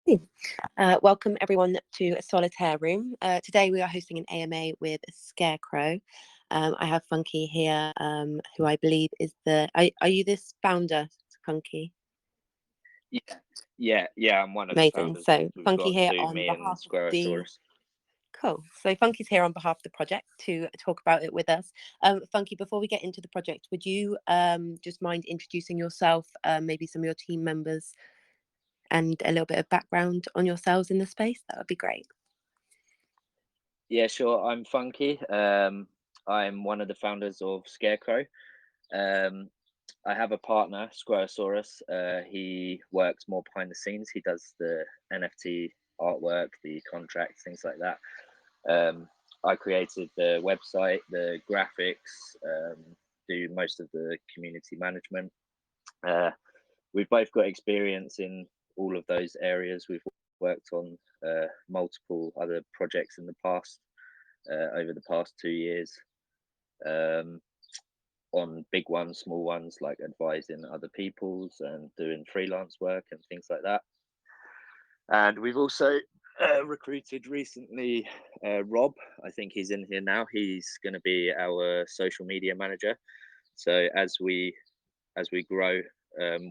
Hey. Welcome everyone to Solitaire Room. Today we are hosting an AMA with ScareCRO. I have Funky here, who I believe is are you this founder, Funky? Yeah, yeah. I'm one of the Amazing. founders. So We've Funky got here two, on me and behalf of the ScareCRO. Cool. So Funky's here on behalf of the project to talk about it with us. Funky, before we get into the project, would you just mind introducing yourself, maybe some of your team members, and a little bit of background on yourselves in the space? That would be great. Yeah, sure. I'm Funky. I'm one of the founders of ScareCRO. Um, I have a partner, Squaresaurus. He works more behind the scenes. He does the NFT artwork, the contracts, things like that. I created the website, the graphics, do most of the community management. Uh, we've both got experience in all of those areas. We've worked on multiple other projects in the past, over the past 2 years, um, on big ones, small ones, like advising other people's and doing freelance work and things like that. And we've also recruited recently Rob. I think he's in here now. He's going to be our social media manager. So as we grow,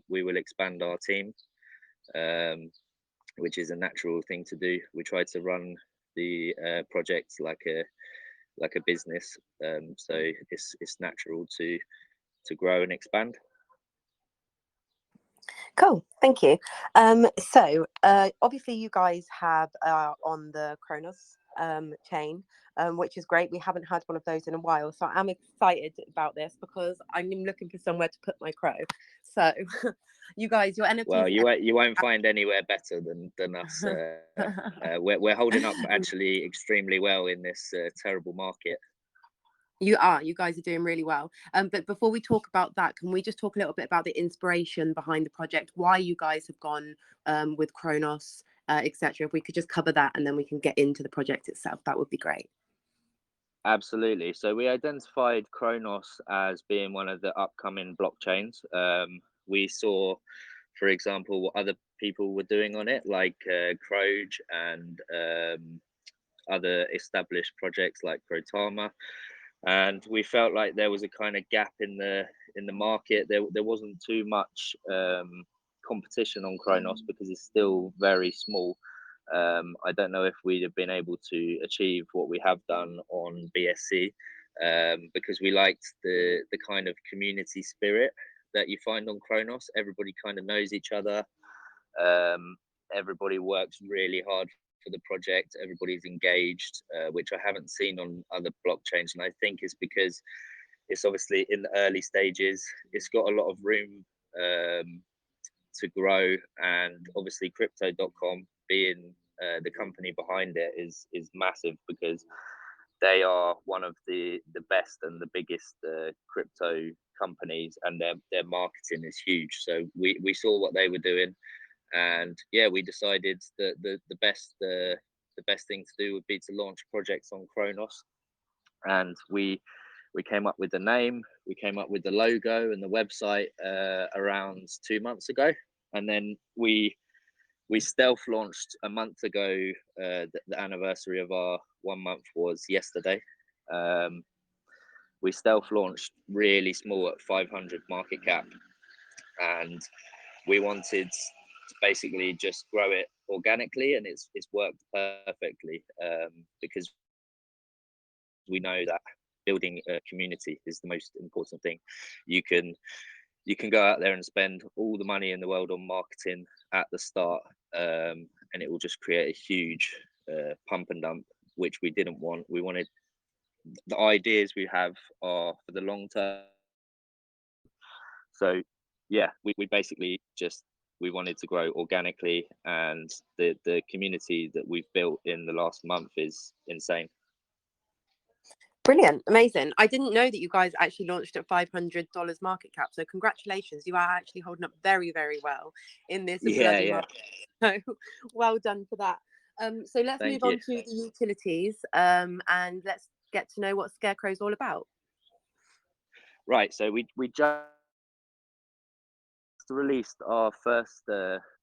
we will expand our team, um, which is a natural thing to do. We try to run the projects like a business, so it's natural to grow and expand. Cool, thank you. Obviously you guys have on the Kronos chain, which is great. We haven't had one of those in a while, so I'm excited about this because I'm looking for somewhere to put my crow. So, you guys, your Well, NFTs. you won't find anywhere better than us. We're holding up actually extremely well in this terrible market. You guys are doing really well. But before we talk about that, can we just talk a little bit about the inspiration behind the project, why you guys have gone with Kronos, etc. If we could just cover that and then we can get into the project itself, that would be great. Absolutely. So we identified Kronos as being one of the upcoming blockchains. We saw, for example, what other people were doing on it, like Croj and other established projects like Crotama, and we felt like there was a kind of gap in the market. There wasn't too much competition on Kronos because it's still very small. I don't know if we'd have been able to achieve what we have done on BSC, because we liked the kind of community spirit that you find on Kronos. Everybody kind of knows each other. Um, Everybody works really hard for the project. Everybody's engaged, which I haven't seen on other blockchains, and I think it's because it's obviously in the early stages. It's got a lot of room to grow, and obviously crypto.com being the company behind it is massive, because they are one of the best and the biggest crypto companies, and their marketing is huge. So we saw what they were doing, and yeah, we decided that the best thing to do would be to launch projects on Kronos. And we came up with the name, we came up with the logo and the website around 2 months ago, and then we stealth launched a month ago. The anniversary of our 1 month was yesterday. Um, we stealth launched really small at 500 market cap, and we wanted to basically just grow it organically, and it's worked perfectly, because we know that building a community is the most important thing. You can go out there and spend all the money in the world on marketing at the start, and it will just create a huge pump and dump, which we didn't want. We wanted, the ideas we have are for the long term. So yeah, we basically just, we wanted to grow organically, and the community that we've built in the last month is insane. Brilliant, amazing. I didn't know that you guys actually launched at $500 market cap. So congratulations, you are actually holding up very, very well in this Yeah, bloody yeah. market. So well done for that. So let's move Thank you. on to the utilities, and let's get to know what ScareCRO is all about. Right, so we just released our first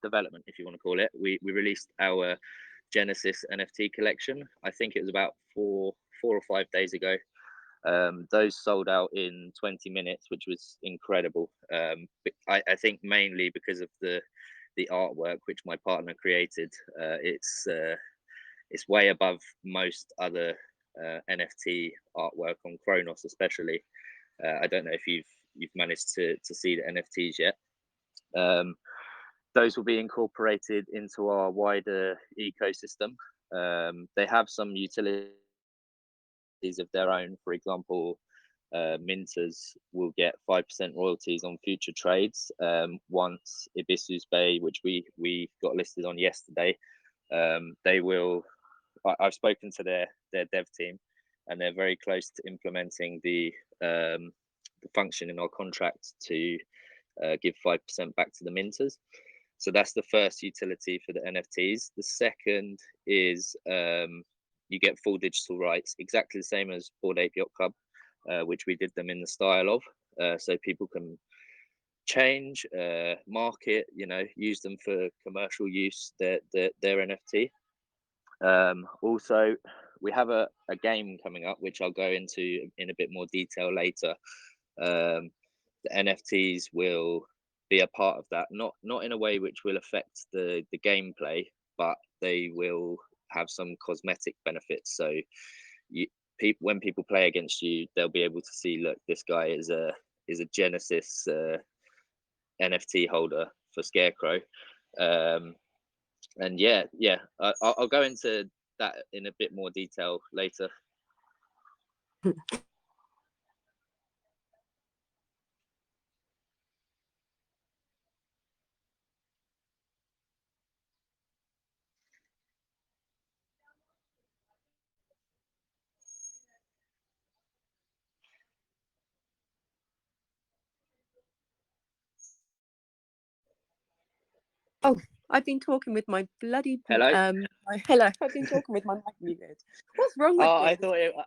development, if you want to call it. We released our Genesis NFT collection. I think it was about four or 5 days ago. Those sold out in 20 minutes, which was incredible. I think mainly because of the artwork which my partner created. It's way above most other NFT artwork on Kronos, especially. I don't know if you've managed to see the NFTs yet. Um, those will be incorporated into our wider ecosystem. They have some utilities of their own. For example, minters will get 5% royalties on future trades once Ibisu's Bay, which we got listed on yesterday. They will. I've spoken to their dev team, and they're very close to implementing the function in our contract to give 5% back to the minters. So that's the first utility for the NFTs. The second is you get full digital rights, exactly the same as Bored Ape Yacht Club, which we did them in the style of, so people can change, market, use them for commercial use, their NFT. Also, we have a game coming up, which I'll go into in a bit more detail later. The NFTs will be a part of that, not in a way which will affect the gameplay, but they will have some cosmetic benefits. So when people play against you, they'll be able to see, look, this guy is a Genesis NFT holder for ScareCRO. And yeah, I'll go into that in a bit more detail later. Oh, I've been talking with my bloody Hello. hello. I've been talking with my mic muted. What's wrong with Oh, me?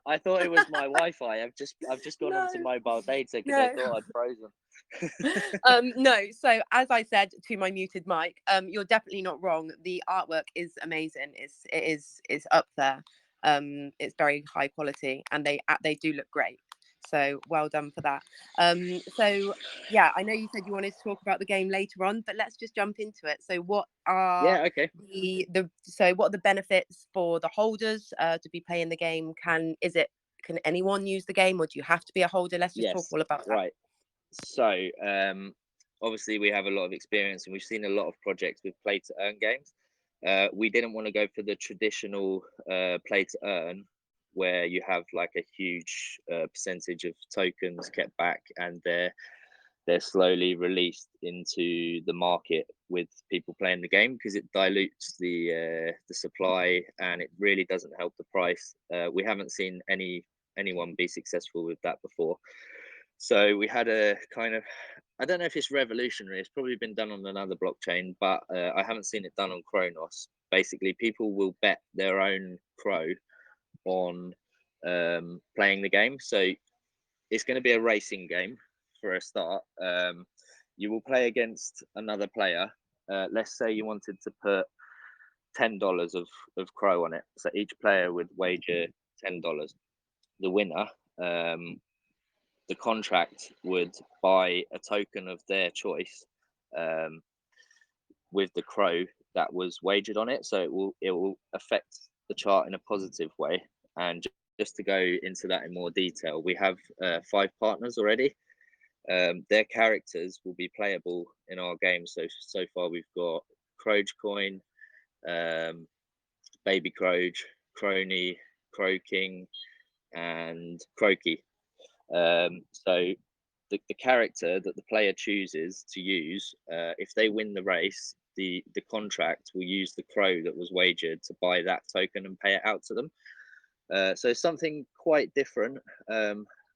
I thought it was my Wi-Fi. I've just gone No, onto mobile data because I no. thought I'd frozen. No. So as I said to my muted mic, you're definitely not wrong. The artwork is amazing. It's up there. It's very high quality, and they do look great. So well done for that. So yeah, I know you said you wanted to talk about the game later on, but let's just jump into it. So what are Yeah. Okay. what are the benefits for the holders to be playing the game? Can anyone use the game, or do you have to be a holder? Let's just talk Yes. all about that. Right. So, obviously, we have a lot of experience, and we've seen a lot of projects with play to earn games. We didn't want to go for the traditional play to earn, where you have like a huge percentage of tokens kept back, and they're slowly released into the market with people playing the game, because it dilutes the supply and it really doesn't help the price. We haven't seen anyone be successful with that before. So we had a kind of, I don't know if it's revolutionary. It's probably been done on another blockchain, but I haven't seen it done on Kronos. Basically, people will bet their own crow on playing the game. So it's going to be a racing game for a start. You will play against another player. Let's say you wanted to put $10 of crow on it. So each player would wager $10. The winner, the contract would buy a token of their choice um, with the crow that was wagered on it. So it will affect the chart in a positive way. And just to go into that in more detail, we have 5 partners already. Their characters will be playable in our game. So far we've got Crogecoin, Baby Croge, Crony, Crow King, and Croaky. So the character that the player chooses to use, if they win the race, the contract will use the crow that was wagered to buy that token and pay it out to them. So something quite different.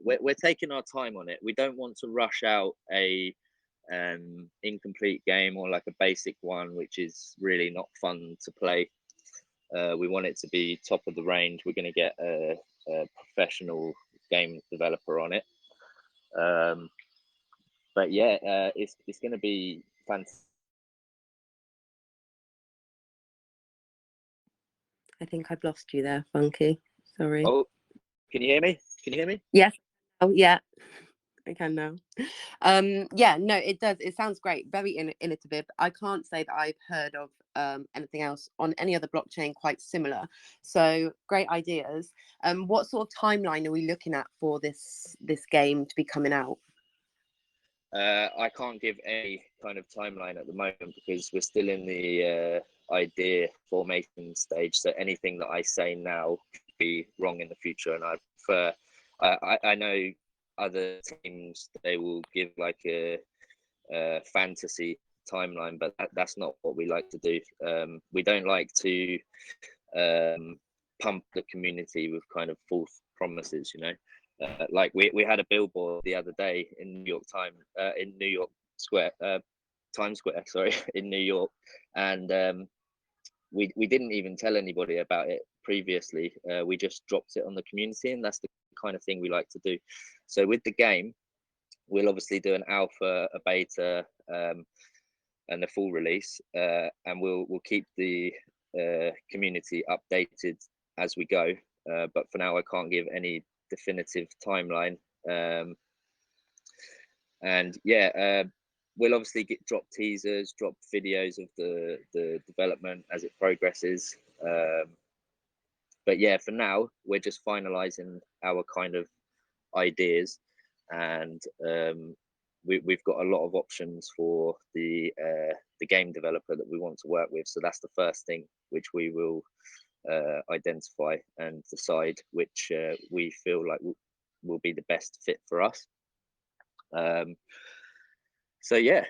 We're taking our time on it. We don't want to rush out a incomplete game or like a basic one, which is really not fun to play. We want it to be top of the range. We're going to get a professional game developer on it. But yeah, it's going to be I think I've lost you there, Funky. Sorry. Oh, can you hear me? Can you hear me? Yes. Oh, yeah. I can now. Yeah, no, it does. It sounds great. Very innovative. I can't say that I've heard of anything else on any other blockchain quite similar. So great ideas. What sort of timeline are we looking at for this game to be coming out? I can't give any kind of timeline at the moment because we're still in the idea formation stage. So anything that I say now could be wrong in the future, and I prefer. I know other teams, they will give like a fantasy timeline, but that's not what we like to do. We don't like to pump the community with kind of false promises, you know. Like we had a billboard the other day in New York in New York Square, Times Square, sorry, in New York, and we didn't even tell anybody about it previously. We just dropped it on the community, and that's the kind of thing we like to do. So with the game, we'll obviously do an alpha, a beta, and a full release, and we'll keep the community updated as we go. But for now, I can't give any definitive timeline. And yeah, we'll obviously drop teasers, drop videos of the development as it progresses. But yeah, for now, we're just finalizing our kind of ideas, and we've got a lot of options for the game developer that we want to work with. So that's the first thing which we will identify and decide which we feel like will be the best fit for us. So yeah.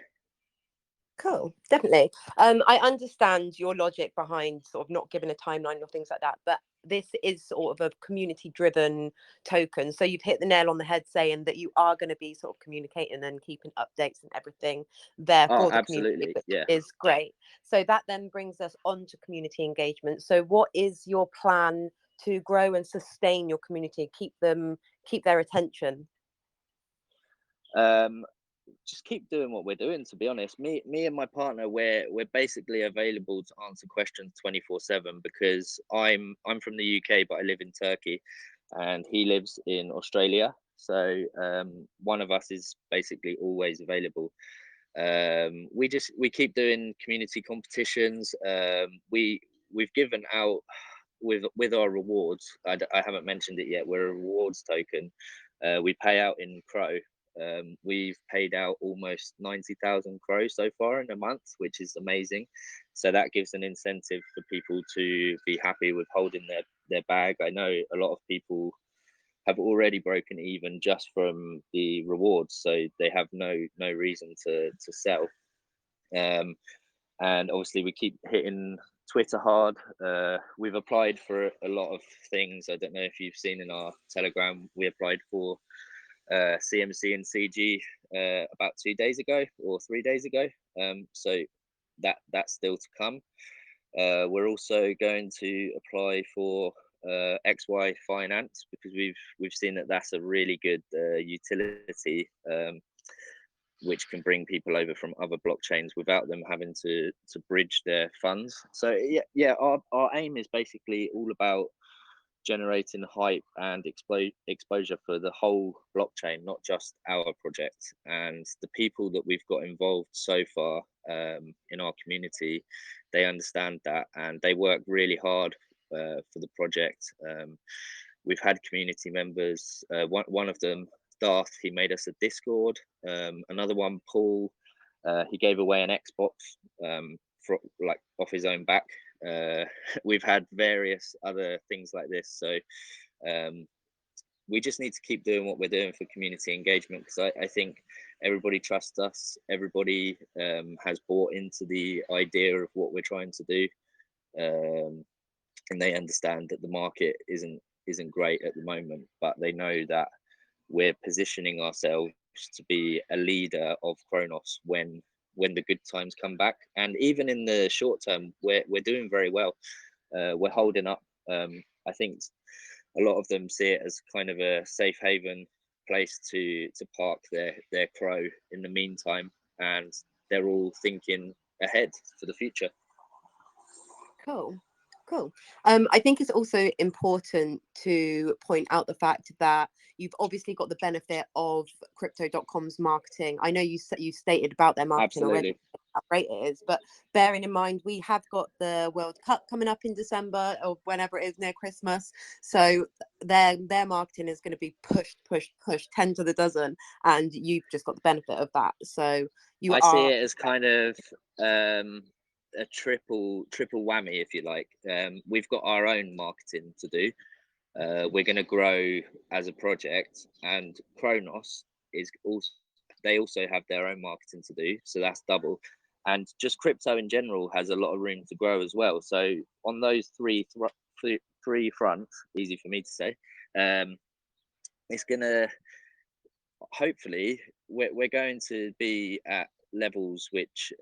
Cool, definitely. I understand your logic behind sort of not giving a timeline or things like that, but this is sort of a community-driven token. So you've hit the nail on the head saying that you are going to be sort of communicating and keeping updates and everything there Oh, for the community, absolutely. which Yeah. is great. So that then brings us on to community engagement. So what is your plan to grow and sustain your community, keep their attention? Just keep doing what we're doing, to be honest. Me and my partner, we're basically available to answer questions 24/7 because I'm from the UK, but I live in Turkey, and he lives in Australia. So one of us is basically always available. We keep doing community competitions. We've given out with our rewards. I haven't mentioned it yet. We're a rewards token. We pay out in Crow. We've paid out almost 90,000 Crow so far in a month, which is amazing. So that gives an incentive for people to be happy with holding their bag. I know a lot of people have already broken even just from the rewards, so they have no reason to sell. And obviously we keep hitting Twitter hard. We've applied for a lot of things. I don't know if you've seen in our Telegram, we applied for CMC and CG about 2 days ago or 3 days ago. So that's still to come. We're also going to apply for XY Finance because we've seen that that's a really good utility, which can bring people over from other blockchains without them having to bridge their funds. So yeah, our aim is basically all about generating hype and exposure for the whole blockchain, not just our project. And the people that we've got involved so far in our community, they understand that and they work really hard for the project. We've had community members. One of them, Darth, he made us a Discord. Another one, Paul, he gave away an Xbox for like off his own back. We've had various other things like this. So we just need to keep doing what we're doing for community engagement because I think everybody trusts us. Everybody has bought into the idea of what we're trying to do, and they understand that the market isn't great at the moment, but they know that we're positioning ourselves to be a leader of Kronos when the good times come back. And even in the short term, we're doing very well. We're holding up. I think a lot of them see it as kind of a safe haven place to park their Crow in the meantime. And they're all thinking ahead for the future. Cool. Cool. I think it's also important to point out the fact that you've obviously got the benefit of crypto.com's marketing. I know you stated about their marketing already, Absolutely. how great it is, but bearing in mind we have got the World Cup coming up in December or whenever it is near Christmas. So their marketing is going to be pushed 10 to the dozen, and you've just got the benefit of that. So you I see are it as kind of um, a triple whammy, if you like. We've got our own marketing to do. We're going to grow as a project, and Kronos is also, they also have their own marketing to do, so that's double. And just crypto in general has a lot of room to grow as well. So on those three fronts, easy for me to say, um, it's gonna, hopefully we're going to be at levels which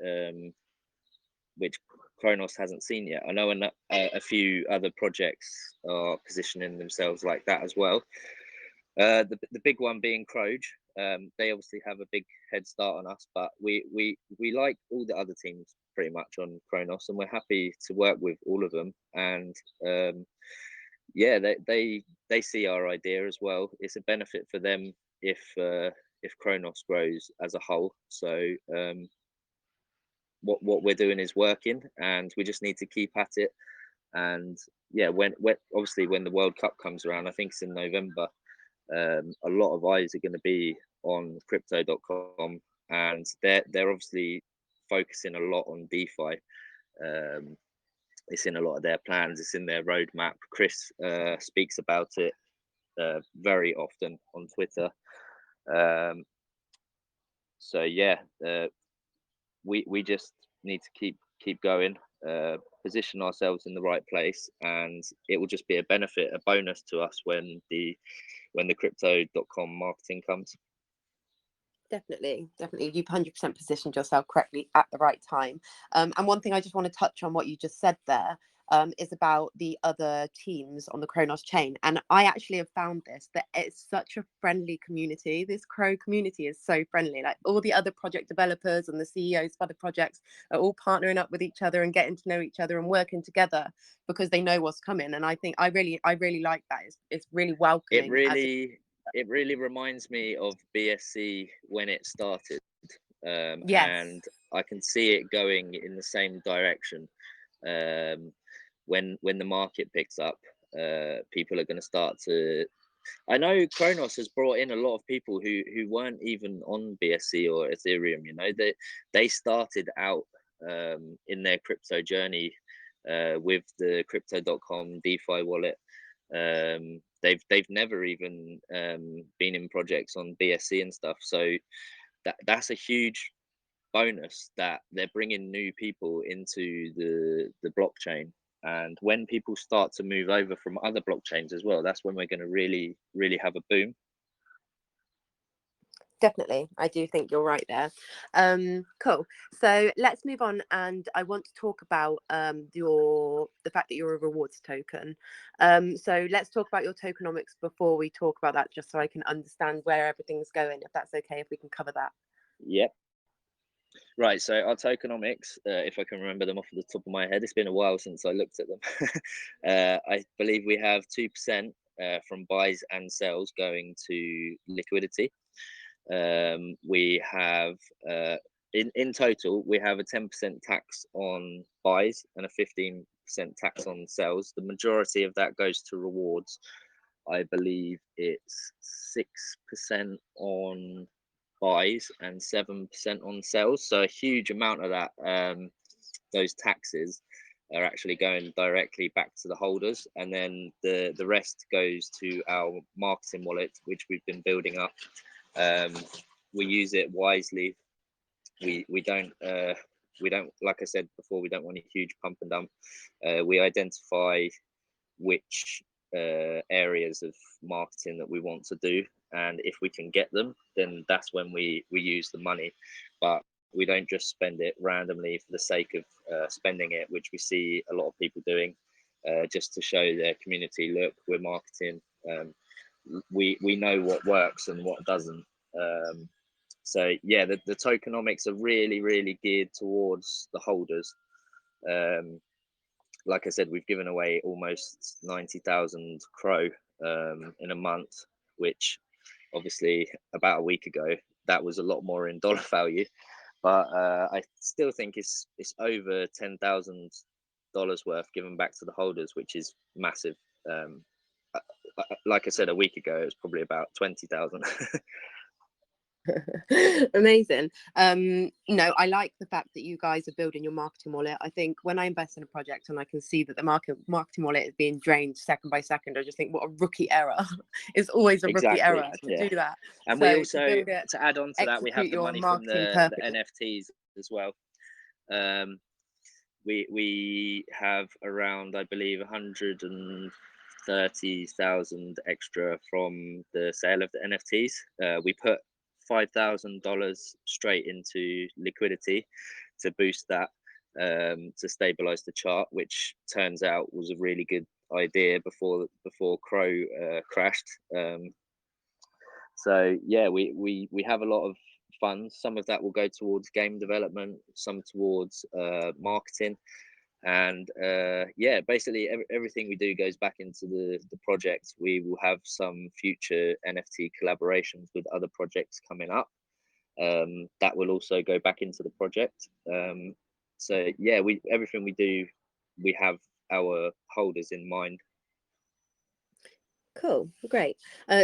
Kronos hasn't seen yet. I know a few other projects are positioning themselves like that as well. The big one being Croj. They obviously have a big head start on us, but we like all the other teams pretty much on Kronos, and we're happy to work with all of them. And yeah, they see our idea as well. It's a benefit for them if Kronos grows as a whole. So what we're doing is working, and we just need to keep at it. And yeah, when obviously when the World Cup comes around, I think it's in November. A lot of eyes are going to be on crypto.com, and they're obviously focusing a lot on DeFi. Um, it's in a lot of their plans. It's in their roadmap. Chris speaks about it very often on Twitter. Um, so yeah, we just need to keep going, position ourselves in the right place, and it will just be a benefit, a bonus to us when the crypto.com marketing comes. definitely, definitely. You've 100% positioned yourself correctly at the right time. And one thing I just want to touch on what you just said there is about the other teams on the Kronos chain. And I actually have found this that it's such a friendly community. This Crow community is so friendly. Like all the other project developers and the CEOs of other projects are all partnering up with each other and getting to know each other and working together because they know what's coming. And I think I really like that. It's really It welcoming as really it really reminds me of BSC when it started, yes. and I can see it going in the same direction. Um, when the market picks up, people are going to start to. I know Kronos has brought in a lot of people who weren't even on BSC or Ethereum. You know, they started out in their crypto journey with the crypto.com DeFi wallet. They've never even been in projects on BSC and stuff. So that's a huge bonus that they're bringing new people into the blockchain. And when people start to move over from other blockchains as well, that's when we're going to really have a boom. Definitely, I do think you're right there. Cool. So let's move on, and I want to talk about the fact that you're a rewards token. So let's talk about your tokenomics before we talk about that, just so I can understand where everything's going. If that's okay, if we can cover that. Yep. Right, so our tokenomics, if I can remember them off the top of my head, it's been a while since I looked at them. I believe we have 2% from buys and sells going to liquidity. We have in total we have a 10% tax on buys and a 15% tax on sales. The majority of that goes to rewards. I believe it's 6% on buys and 7% on sales. So a huge amount of that, those taxes are actually going directly back to the holders, and then the rest goes to our marketing wallet, which we've been building up. Um, we use it wisely. We don't, like I said before, we don't want a huge pump and dump. We identify which areas of marketing that we want to do, and if we can get them, then that's when we use the money. But we don't just spend it randomly for the sake of spending it, which we see a lot of people doing, just to show their community, look, we're marketing. We know what works and what doesn't. So yeah, the tokenomics are really, really geared towards the holders. Um, like I said, we've given away almost 90,000 CRO in a month, which obviously about a week ago that was a lot more in dollar value, but I still think it's over $10,000 worth given back to the holders, which is massive. Like I said, a week ago it was probably about 20,000. Amazing. No, I like the fact that you guys are building your marketing wallet. I think when I invest in a project and I can see that the marketing wallet is being drained second by second, I just think what a rookie error. It's always a rookie Exactly, error to yeah. do that. And we So to also, build it, to add on to that, we have execute the your money from marketing the perfectly. NFTs as well. Um, we have around, I believe, 130,000 extra from the sale of the NFTs. We put $5,000 straight into liquidity to boost that, to stabilize the chart, which turns out was a really good idea before Crow crashed. So yeah, we have a lot of funds. Some of that will go towards game development, some towards marketing, and yeah, basically everything we do goes back into the project. We will have some future NFT collaborations with other projects coming up, that will also go back into the project. So yeah, we everything we do, we have our holders in mind. Cool, great.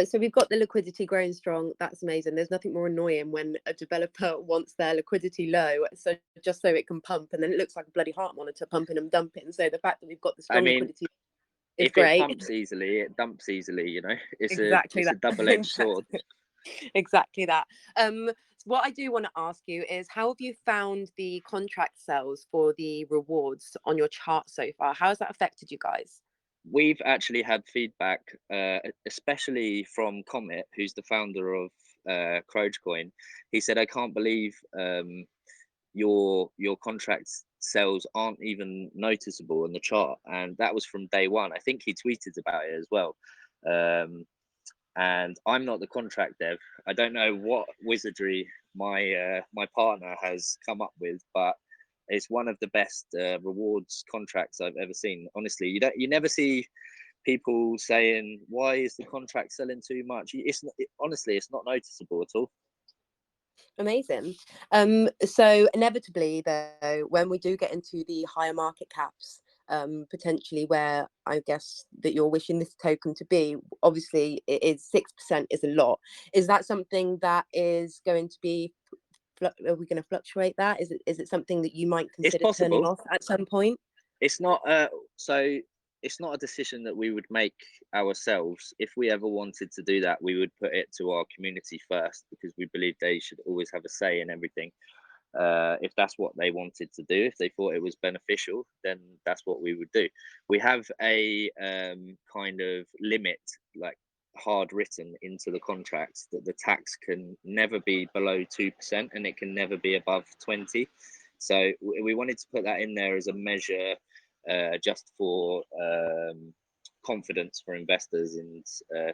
So we've got the liquidity growing strong. That's amazing. There's nothing more annoying when a developer wants their liquidity low, so just so it can pump, and then it looks like a bloody heart monitor pumping and dumping. So the fact that we've got the I strong mean, liquidity is if it great. pumps easily, it dumps easily. You know, Exactly it's that. a double-edged sword. Exactly that. What I do want to ask you is, how have you found the contract sales for the rewards on your chart so far? How has that affected you guys? We've actually had feedback, especially from Comet, who's the founder of Crogecoin. He said, "I can't believe your contract sales aren't even noticeable in the chart," and that was from day one. I think he tweeted about it as well. Um, and I'm not the contract dev. I don't know what wizardry my partner has come up with, but it's one of the best rewards contracts I've ever seen. Honestly, you never see people saying, "Why is the contract selling too much?" Honestly, it's not noticeable at all. Amazing. So inevitably, though, when we do get into the higher market caps, potentially where I guess that you're wishing this token to be, obviously it is 6% is a lot. Is that something that is going to be? Are we going to fluctuate that? Is it something that you might It's consider turning possible. off at some point? It's not so it's not a decision that we would make ourselves. If we ever wanted to do that, we would put it to our community first, because we believe they should always have a say in everything. If that's what they wanted to do, if they thought it was beneficial, then that's what we would do. We have a kind of limit, like hard written into the contracts, that the tax can never be below 2% and it can never be above 20. So we wanted to put that in there as a measure, just for confidence for investors and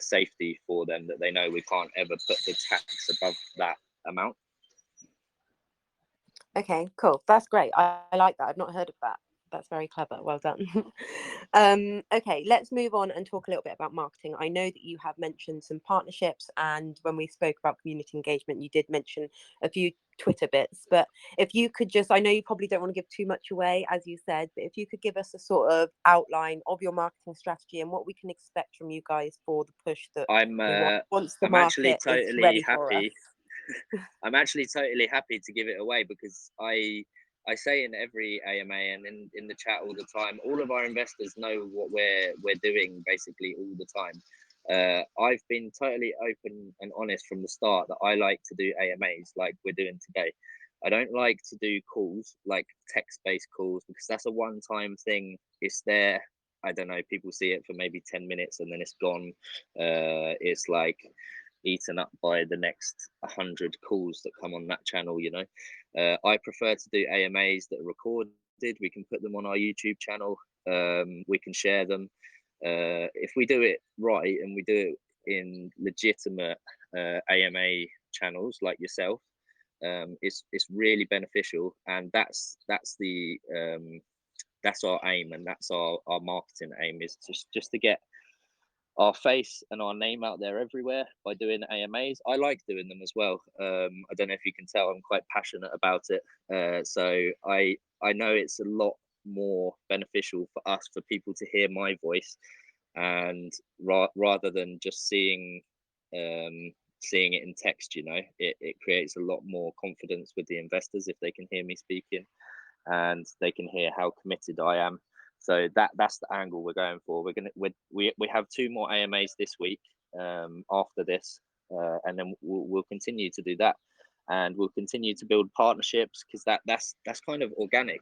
safety for them, that they know we can't ever put the tax above that amount. Okay, cool. That's great. I like that. I've not heard of that. That's very clever. Well done. Okay, let's move on and talk a little bit about marketing. I know that you have mentioned some partnerships, and when we spoke about community engagement, you did mention a few Twitter bits. But if you could just, I know you probably don't want to give too much away, as you said, but if you could give us a sort of outline of your marketing strategy and what we can expect from you guys for the push that I'm we want once the I'm actually market is totally ready for us. happy. I'm actually totally happy to give it away, because I say in every AMA and in the chat all the time, all of our investors know what we're doing basically all the time. I've been totally open and honest from the start that I like to do AMAs like we're doing today. I don't like to do calls like text-based calls, because that's a one-time thing. It's there. I don't know. People see it for maybe 10 minutes and then it's gone. It's like eaten up by the next 100 calls that come on that channel. I prefer to do AMAs that are recorded. We can put them on our YouTube channel. We can share them. If we do it right and we do it in legitimate AMA channels like yourself, It's really beneficial, and that's our aim, and that's our marketing aim, is just to get our face and our name out there everywhere by doing AMAs. I like doing them as well. I don't know if you can tell, I'm quite passionate about it. So I know it's a lot more beneficial for us, for people to hear my voice, and rather than just seeing it in text, it creates a lot more confidence with the investors if they can hear me speaking, and they can hear how committed I am. So that's the angle we're going for. We have two more AMAs this week, after this, and then we'll continue to do that, and we'll continue to build partnerships, because that's kind of organic,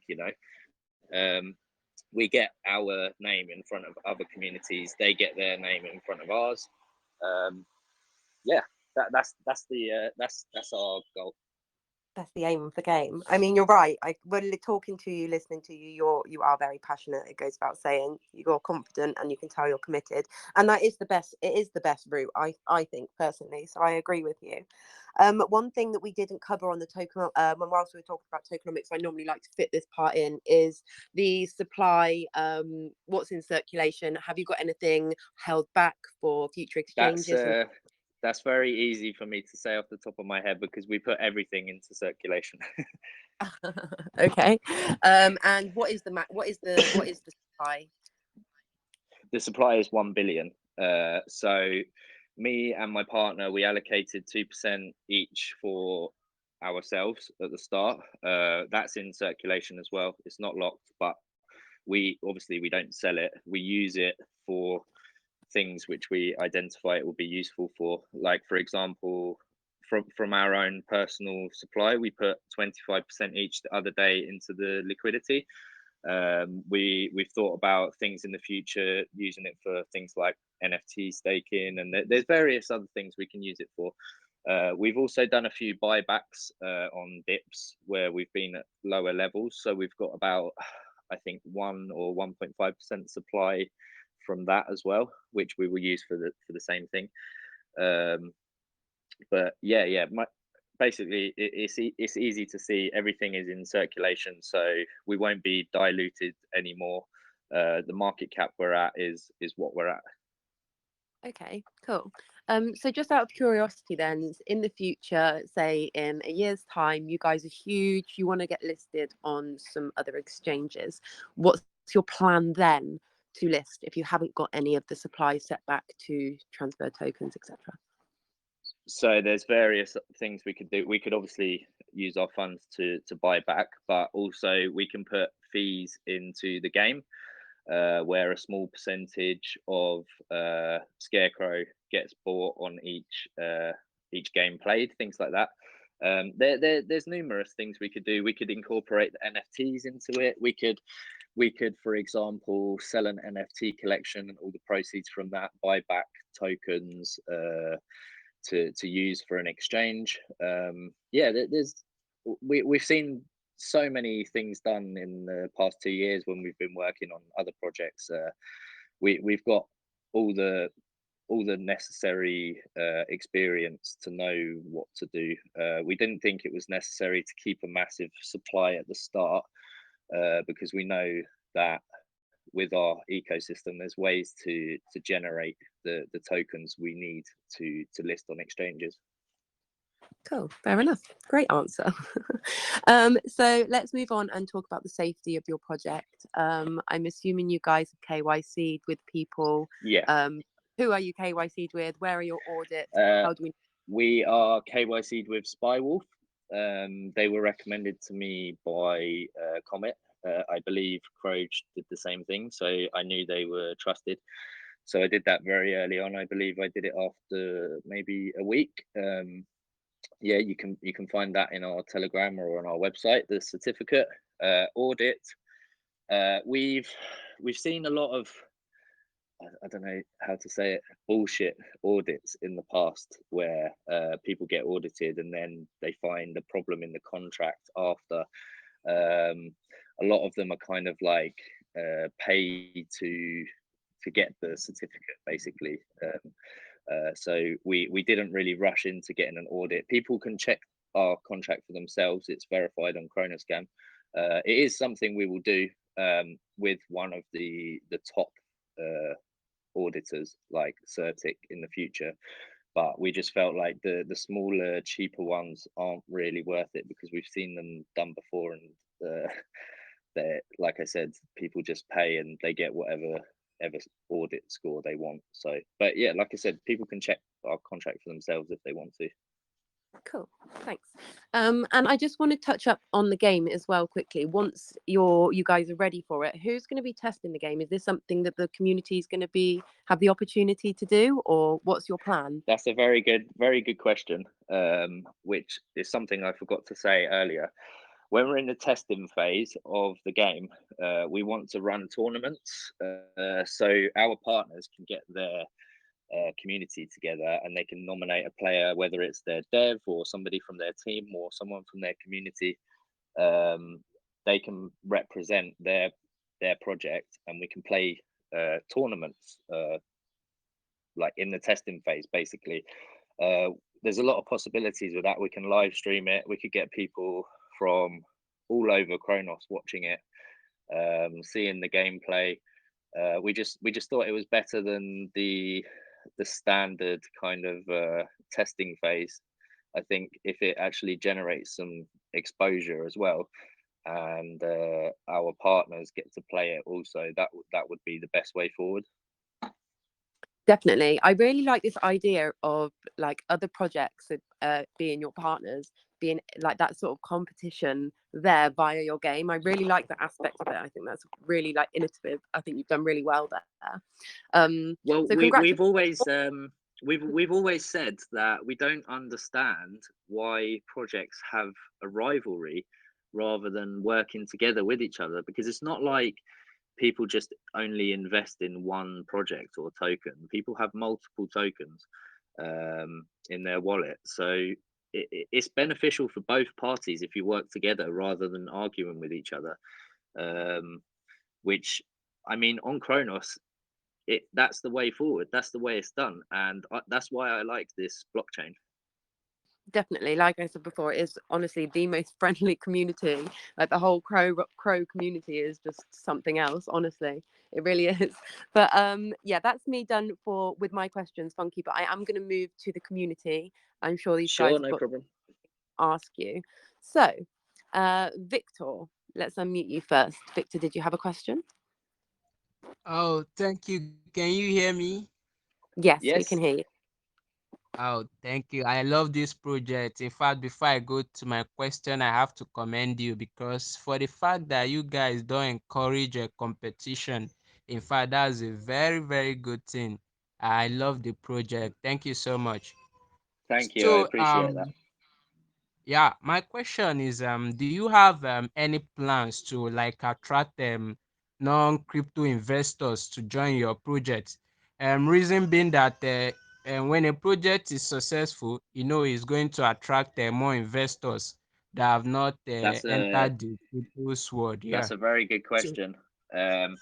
we get our name in front of other communities, they get their name in front of ours. Yeah, that's our goal. That's the aim of the game. I mean, you're right. When talking to you, listening to you, you are very passionate. It goes without saying. You're confident, and you can tell you're committed. And that is the best. It is the best route, I think personally. So I agree with you. One thing that we didn't cover on the token, when whilst we were talking about tokenomics, I normally like to fit this part in, is the supply. What's in circulation? Have you got anything held back for future That's exchanges? that's very easy for me to say off the top of my head, because we put everything into circulation. Okay. And what is the supply? The supply is 1 billion. So me and my partner, we allocated 2% each for ourselves at the start. That's in circulation as well. It's not locked, but we don't sell it. We use it for things which we identify it will be useful for. Like, for example, from our own personal supply, we put 25% each the other day into the liquidity. We've thought about things in the future, using it for things like NFT staking, and there's various other things we can use it for. We've also done a few buybacks on dips where we've been at lower levels, so we've got about, I think, 1 or 1.5% supply from that as well, which we will use for the same thing. But yeah, basically it's easy to see everything is in circulation, so we won't be diluted anymore. The market cap we're at is what we're at. Okay, cool. So just out of curiosity then, in the future, say in a year's time, you guys are huge, you want to get listed on some other exchanges. What's your plan then to list if you haven't got any of the supply set back to transfer tokens, etc.? So there's various things we could do. We could obviously use our funds to buy back, but also we can put fees into the game, where a small percentage of ScareCRO gets bought on each game played, things like that. There's numerous things we could do. We could incorporate the NFTs into it. We could, for example, sell an NFT collection, and all the proceeds from that buy back tokens to use for an exchange. Yeah, we've seen so many things done in the past 2 years when we've been working on other projects. We've got all the necessary experience to know what to do. We didn't think it was necessary to keep a massive supply at the start, because we know that with our ecosystem, there's ways to generate the tokens we need to list on exchanges. Cool, fair enough. Great answer. So let's move on and talk about the safety of your project. I'm assuming you guys have KYC'd with people. Yeah. Who are you KYC'd with? Where are your audits? Uh, How do we? we are KYC'd with Spywolf. They were recommended to me by Comet. I believe Croge did the same thing, so I knew they were trusted. So I did that very early on. I believe I did it after maybe a week. Yeah, you can find that in our Telegram or on our website, the certificate. Audit. We've seen a lot of, I don't know how to say it, bullshit audits in the past, where people get audited and then they find a problem in the contract after. A lot of them are kind of like paid to get the certificate, basically. So we didn't really rush into getting an audit. People can check our contract for themselves. It's verified on Chronoscan. It is something we will do with one of the top auditors like Certic in the future. But we just felt like the smaller, cheaper ones aren't really worth it because we've seen them done before, and they're, like I said, people just pay and they get whatever ever audit score they want. So, but yeah, like I said, people can check our contract for themselves if they want to. Cool, thanks. And I just want to touch up on the game as well quickly. Once you guys are ready for it, who's going to be testing the game? Is this something that the community is going to be have the opportunity to do, or what's your plan? That's a very good question, which is something I forgot to say earlier. When we're in the testing phase of the game, we want to run tournaments so our partners can get their community together and they can nominate a player, whether it's their dev or somebody from their team or someone from their community. Um, they can represent their project, and we can play tournaments like in the testing phase, basically. Uh, there's a lot of possibilities with that. We can live stream it. We could get people from all over Kronos watching it, seeing the gameplay. We just thought it was better than the standard kind of testing phase. I think if it actually generates some exposure as well, and our partners get to play it also, that would be the best way forward. Definitely. I really like this idea of like other projects being your partners, being like that sort of competition there via your game. I really like that aspect of it. I think that's really like innovative. I think you've done really well there. Well, So we've congratulations. always we've always said that we don't understand why projects have a rivalry rather than working together with each other, because it's not like people just only invest in one project or token. People have multiple tokens in their wallet, so it's beneficial for both parties if you work together rather than arguing with each other. Um, which, I mean, on Kronos, that's the way forward. That's the way it's done, and that's why I like this blockchain. Definitely, like I said before, it is honestly the most friendly community. Like the whole crow community is just something else. Honestly, it really is. But yeah, that's me done for with my questions, Funky. But I am going to move to the community. I'm sure these guys Sure, have no got to problem. ask you. So, Victor, let's unmute you first. Victor, did you have a question? Oh, thank you. Can you hear me? Yes, we can Yes, hear you. Oh, thank you. I love this project. In fact, before I go to my question, I have to commend you because for the fact that you guys don't encourage a competition, in fact, that's a very, very good thing. I love the project. Thank you so much. thank you. I So, appreciate that. yeah, my question is, do you have any plans to like attract non-crypto investors to join your project? Reason being that when a project is successful, it's going to attract more investors that have not That's a entered the crypto's world. Yeah. that's a very good So, question. Um,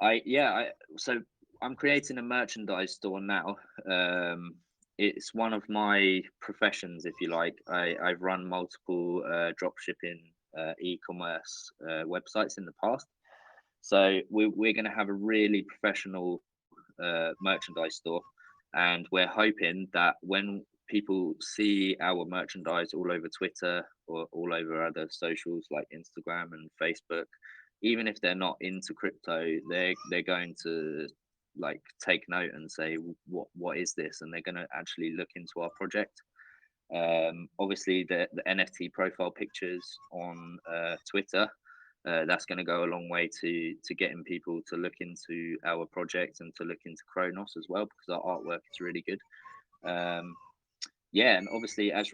I yeah, so I'm creating a merchandise store now. Um, it's one of my professions, if you like. I've run multiple drop shipping e-commerce websites in the past. So we're going to have a really professional merchandise store, and we're hoping that when people see our merchandise all over Twitter or all over other socials like Instagram and Facebook, even if they're not into crypto, they're going to like take note and say what is this, and they're going to actually look into our project. Obviously, the NFT profile pictures on Twitter, that's going to go a long way to getting people to look into our project and to look into Kronos as well, because our artwork is really good. Um, yeah, and obviously as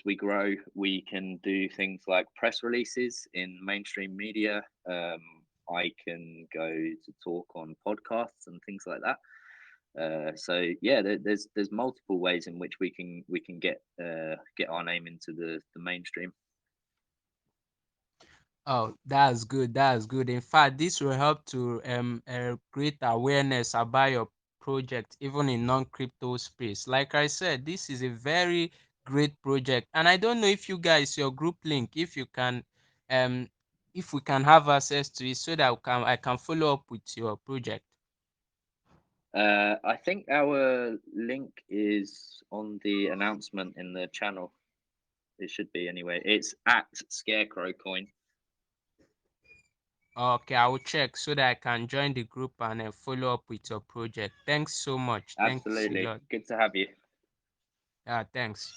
we grow, we can do things like press releases in mainstream media. I can go to talk on podcasts and things like that. So yeah, there's multiple ways in which we can get our name into the mainstream. oh, that's good. That's good. In fact, this will help to create awareness about your project, even in non-crypto space. Like I said, this is a very great project. And I don't know if you guys, your group link, um, if we can have access to it so that I can follow up with your project. I think our link is on the announcement in the channel. It should be anyway. It's at ScareCRO Coin. Okay, I will check so that I can join the group and follow up with your project. Thanks so much. Thanks a Absolutely. lot. Good to have you. Yeah, thanks.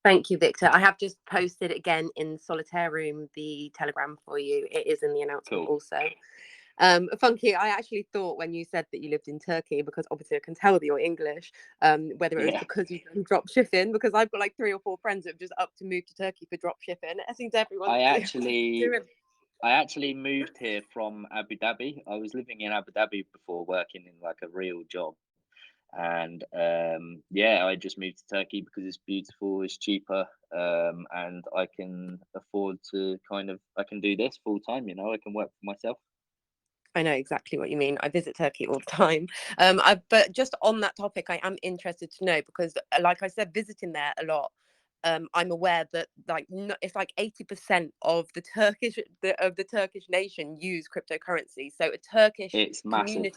Thank you, Victor. I have just posted again in Solitaire Room the Telegram for you. It is in the announcement Cool. also. Funky, I actually thought when you said that you lived in Turkey, because obviously I can tell that you're English, whether it was Yeah. because you've done drop shipping, because I've got like 3 or 4 friends that have just up to move to Turkey for drop shipping. It seems everyone's I actually doing. I actually moved here from Abu Dhabi. I was living in Abu Dhabi before, working in like a real job. And yeah, I just moved to Turkey because it's beautiful, it's cheaper, and I can afford to I can do this full time, I can work for myself. I know exactly what you mean. I visit Turkey all the time. But just on that topic, I am interested to know because, like I said, visiting there a lot. I'm aware that like it's like 80% of the Turkish nation use cryptocurrency. So It's massive.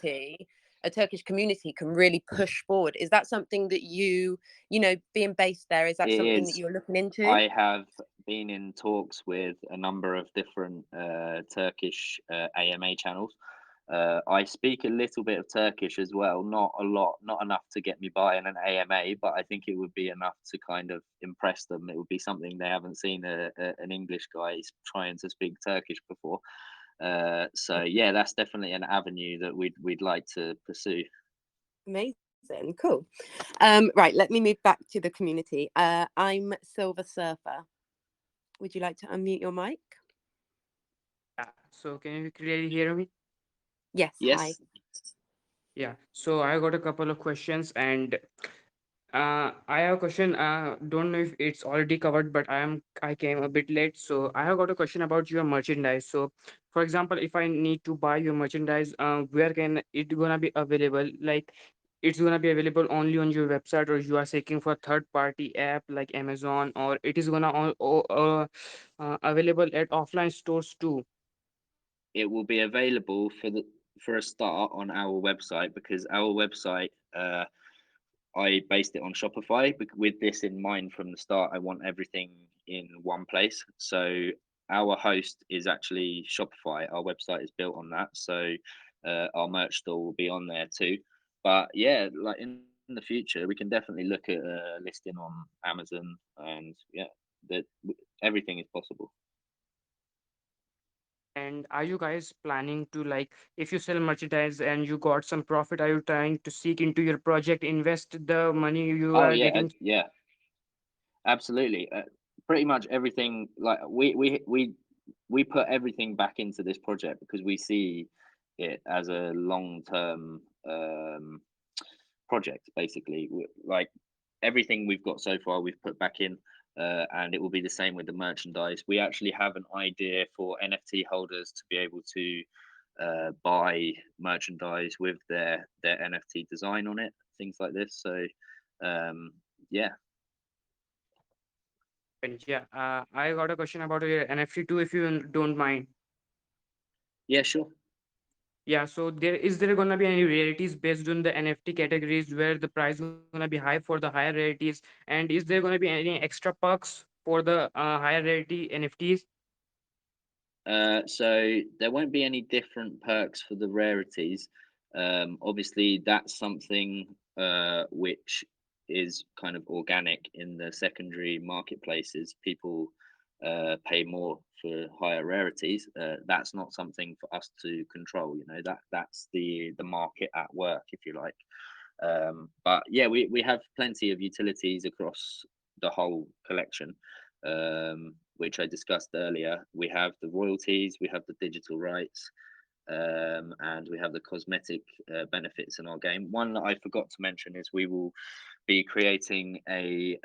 a Turkish community can really push forward. Is that something that being based there, is that It something that is. you're looking into? I have been in talks with a number of different Turkish AMA channels. I speak a little bit of Turkish as well, not a lot, not enough to get me by in an AMA, but I think it would be enough to kind of impress them. It would be something they haven't seen an English guy trying to speak Turkish before. So yeah, that's definitely an avenue that we'd like to pursue. Amazing, cool. Right, let me move back to the community. I'm Silver Surfer. Would you like to unmute your mic? Yeah. So can you clearly hear me? Yes, hi. Yes. Yeah. So I got a couple of questions, and I have a question. Don't know if it's already covered, but I came a bit late, so I have got a question about your merchandise. So, for example, if I need to buy your merchandise, where can it gonna be available? Like, it's gonna be available only on your website, or you are seeking for third party app like Amazon, or it is gonna available at offline stores too. It will be available for a start on our website because our website I based it on Shopify with this in mind from the start. I want everything in one place. So our host is actually Shopify. Our website is built on that. So our merch store will be on there too. But yeah, like in the future, we can definitely look at listing on Amazon, and yeah, that everything is possible. And are you guys planning to, like, if you sell merchandise and you got some profit, are you trying to seek into your project, invest the money you Oh are yeah, getting? yeah. Absolutely. Pretty much everything, like we put everything back into this project because we see it as a long-term project basically. Like everything we've got so far we've put back in, and it will be the same with the merchandise. We actually have an idea for NFT holders to be able to buy merchandise with their NFT design on it, things like this. So um, yeah. And yeah, I got a question about your NFT too, if you don't mind. Yeah, sure. Yeah, so there gonna be any rarities based on the NFT categories where the price gonna be high for the higher rarities, and is there gonna be any extra perks for the higher rarity NFTs? So there won't be any different perks for the rarities. Obviously, that's something which is kind of organic in the secondary marketplaces. People pay more for higher rarities. That's not something for us to control. That's the market at work, if you like. But yeah, we have plenty of utilities across the whole collection, which I discussed earlier. We have the royalties, we have the digital rights, and we have the cosmetic benefits in our game. One that I forgot to mention is we will be creating a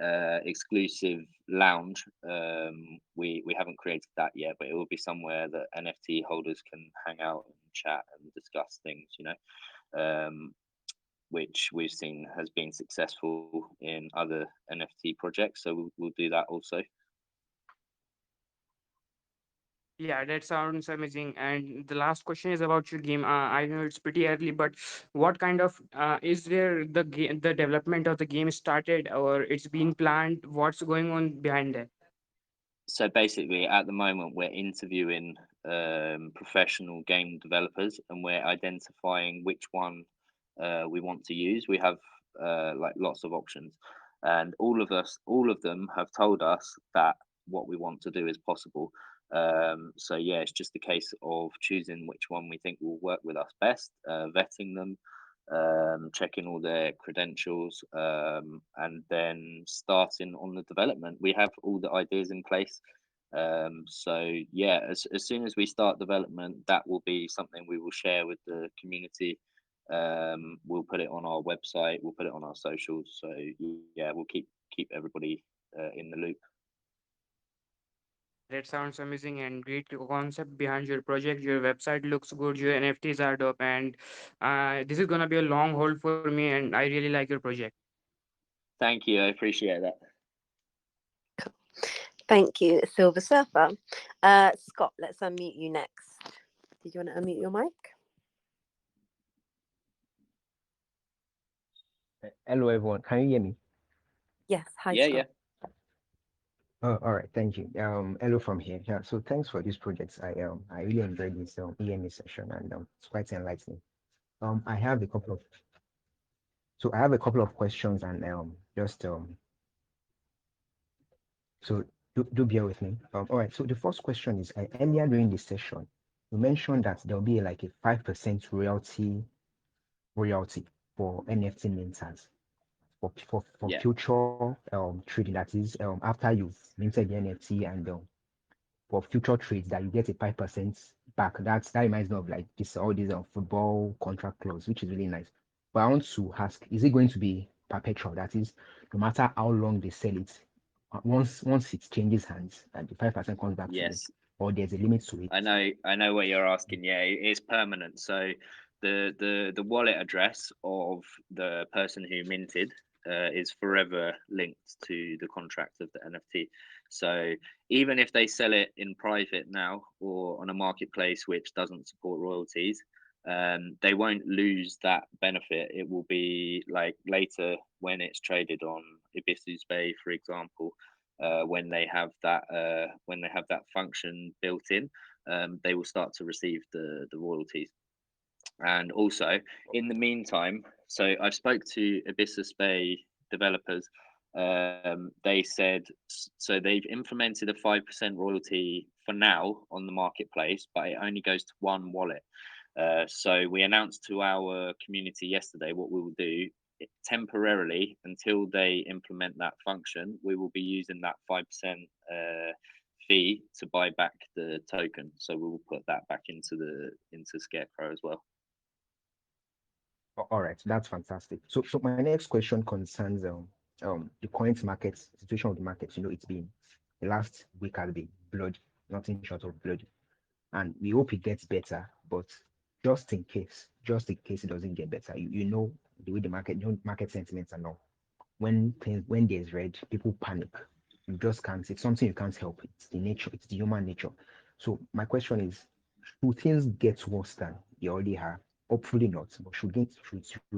exclusive lounge. We haven't created that yet, but it will be somewhere that NFT holders can hang out and chat and discuss things. Um, which we've seen has been successful in other NFT projects. So we'll do that also. Yeah, that sounds amazing. And the last question is about your game. I know it's pretty early, but what kind of is there the game, the development of the game started or it's been planned? What's going on behind that? So basically, at the moment, we're interviewing professional game developers, and we're identifying which one we want to use. We have like lots of options, and all of them have told us that what we want to do is possible. So yeah, it's just a case of choosing which one we think will work with us best, vetting them, checking all their credentials, and then starting on the development. We have all the ideas in place. So yeah, as soon as we start development, that will be something we will share with the community. We'll put it on our website, we'll put it on our socials. So yeah, we'll keep everybody in the loop. That sounds amazing and great concept behind your project. Your website looks good. Your NFTs are dope, and this is gonna be a long hold for me. And I really like your project. Thank you, I appreciate that. Thank you, Silver Surfer. Scott, let's unmute you next. Did you want to unmute your mic? Hello, everyone. Can you hear me? Yes. Hi, Yeah, yeah. Scott. Oh, all right. Thank you. Hello from here. Yeah. So thanks for this project. I really enjoyed this EMA session, and it's quite enlightening. I have a couple of I have a couple of questions, and just so do bear with me. All right. So the first question is, earlier during the session, you mentioned that there'll be like a 5% royalty for NFT minters for Yeah. future trading. That is after you've minted the NFT and for future trades that you get a 5% back. That reminds me of like this all these football contract clause, which is really nice. But I want to ask, is it going to be perpetual? That is, no matter how long they sell it, once it changes hands, that the 5% comes back to you, Yes, or there's a limit to it. I know what you're asking. Yeah, it is permanent. So the wallet address of the person who minted is forever linked to the contract of the NFT. So even if they sell it in private now or on a marketplace which doesn't support royalties, they won't lose that benefit. It will be like later when it's traded on Ibisu's Bay, for example, when they have that function built in, they will start to receive the royalties. And also, in the meantime, so I've spoke to Abyssus Bay developers. They said so they've implemented a 5% royalty for now on the marketplace, but it only goes to one wallet. So we announced to our community yesterday what we will do temporarily until they implement that function. We will be using that 5% fee to buy back the token. So we will put that back into ScareCRO as well. All right, that's fantastic. So my next question concerns the current market situation of the market. It's been the last week has been bloody, nothing short of bloody, and we hope it gets better. But just in case it doesn't get better, you know the way the market, market sentiments are now. When there's red, people panic. You just can't. It's something you can't help. It's the nature. It's the human nature. So my question is, should things get worse than they already are? Hopefully not. But should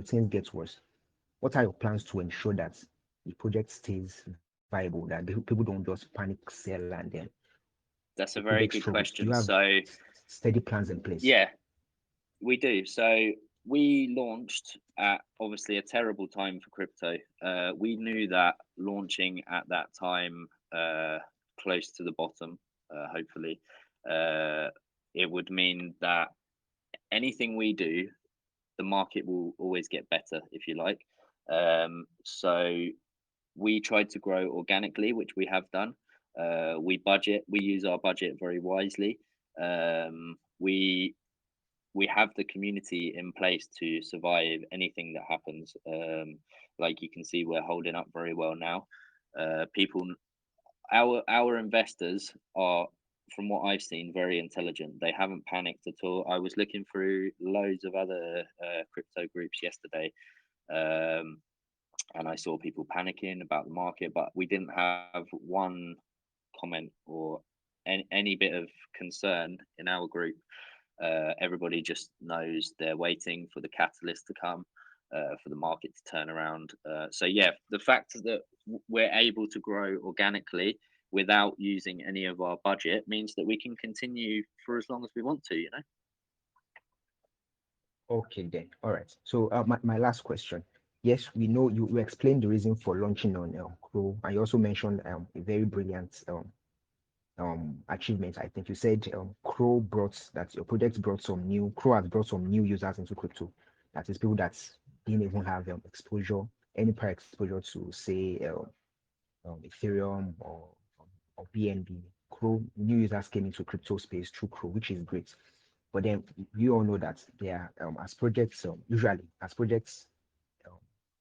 things get worse? What are your plans to ensure that the project stays viable? That people don't just panic sell and then the That's a project very good struggles. Do you question. have So steady plans in place? yeah, we do. So we launched at obviously a terrible time for crypto. We knew that launching at that time, close to the bottom, hopefully, uh, it would mean that anything we do, the market will always get better, if you like. So we tried to grow organically, which we have done. We use our budget very wisely. We have the community in place to survive anything that happens. Like you can see, we're holding up very well now. People, our investors are, from what I've seen, very intelligent. They haven't panicked at all. I was looking through loads of other crypto groups yesterday, and I saw people panicking about the market, but we didn't have one comment or any bit of concern in our group. Everybody just knows they're waiting for the catalyst to come, for the market to turn around. So yeah, the fact that we're able to grow organically without using any of our budget means that we can continue for as long as we want to, you know. Okay, then. All right. So my last question. Yes, we know you explained the reason for launching on Crow, and you also mentioned a very brilliant achievement. I think you said your project brought some new Crow has brought some new users into crypto. That is people that didn't even have exposure, any prior exposure to say Ethereum or BNB. Crow new users came into crypto space through Crow, which is great. But then we all know that there as projects usually as projects um,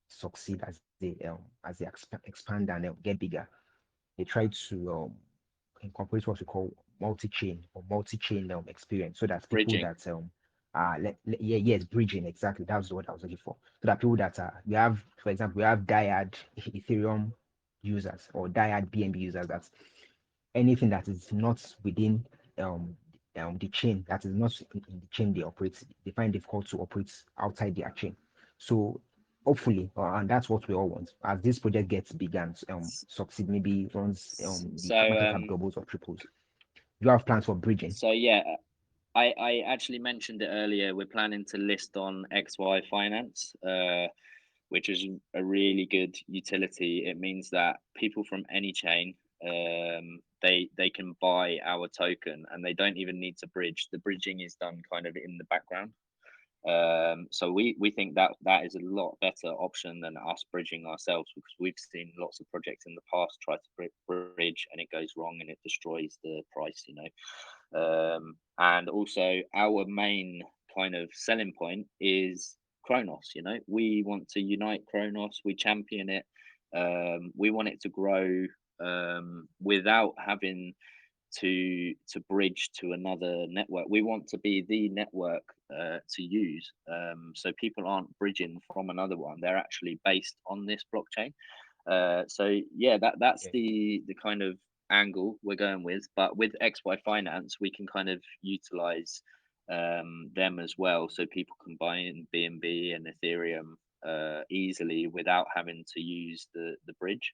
succeed as they expand and get bigger, they try to incorporate what we call multi-chain experience, so that people Bridging. that yeah, yes, bridging, exactly, that's what I was looking for. So that people that we have, for example, we have diehard Ethereum users or diehard BNB users, that anything that is not within um, the chain, that is not in the chain they operate, they find difficult to operate outside their chain. So hopefully, and that's what we all want, as this project gets bigger and succeed, maybe once the So market cap doubles or triples, you have plans for bridging. so yeah, I actually mentioned it earlier. We're planning to list on XY Finance, which is a really good utility. It means that people from any chain, they can buy our token, and they don't even need to bridge. The bridging is done kind of in the background. So we think that that is a lot better option than us bridging ourselves, because we've seen lots of projects in the past try to bridge and it goes wrong and it destroys the price, you know. And also our main kind of selling point is Kronos. You know, we want to unite Kronos. We champion it. We want it to grow without having to bridge to another network. We want to be the network to use, so people aren't bridging from another one. They're actually based on this blockchain. So yeah, that's Okay. the kind of angle we're going with. But with XY Finance, we can kind of utilize them as well, so people can buy in BNB and Ethereum easily without having to use the bridge.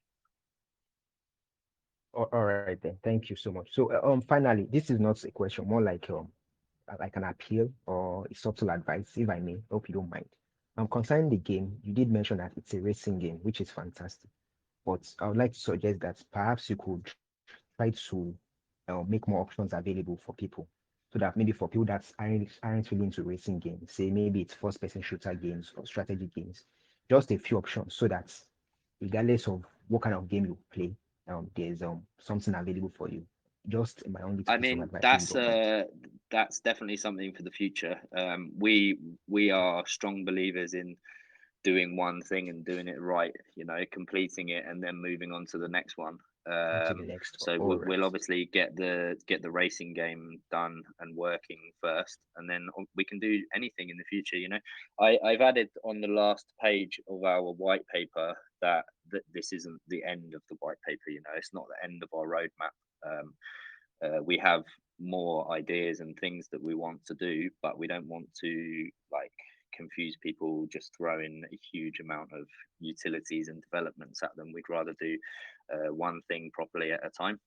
All right then, thank you so much. So finally, this is not a question, more like an appeal or a subtle advice, if I may. Hope you don't mind. Concerning the game, you did mention that it's a racing game, which is fantastic. But I would like to suggest that perhaps you could try to make more options available for people, so that maybe for people that aren't really into racing games, say maybe it's first-person shooter games or strategy games, just a few options, so that regardless of what kind of game you play, there's something available for you. Just my only I piece of mean, advice, if you don't mind. that's definitely something for the future. We are strong believers in doing one thing and doing it right. You know, completing it and then moving on to the next one. On to the next one. So All we'll right. obviously get the racing game done and working first, and then we can do anything in the future. You know, I've added on the last page of our white paper that this isn't the end of the white paper. You know, it's not the end of our roadmap. We have more ideas and things that we want to do, but we don't want to like confuse people just throwing a huge amount of utilities and developments at them. We'd rather do one thing properly at a time.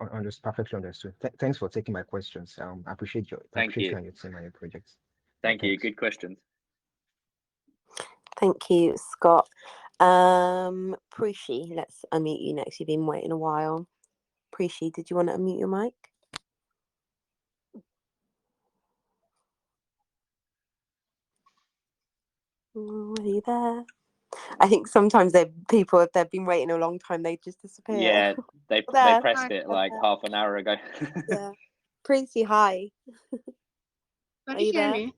All right. Just perfectly understood. Thanks for taking my questions. I Thank appreciate you. you and your team and your projects. Thank you. Thanks. Good questions. Thank you, Scott. Preshi, let's unmute you next. You've been waiting a while. Preshi, did you want to unmute your mic? Are you there? I think sometimes people, if they've been waiting a long time, they just disappear. Yeah, they There. pressed Hi, it like half an hour ago. Yeah. Precy, hi. can Are you you hear there? me?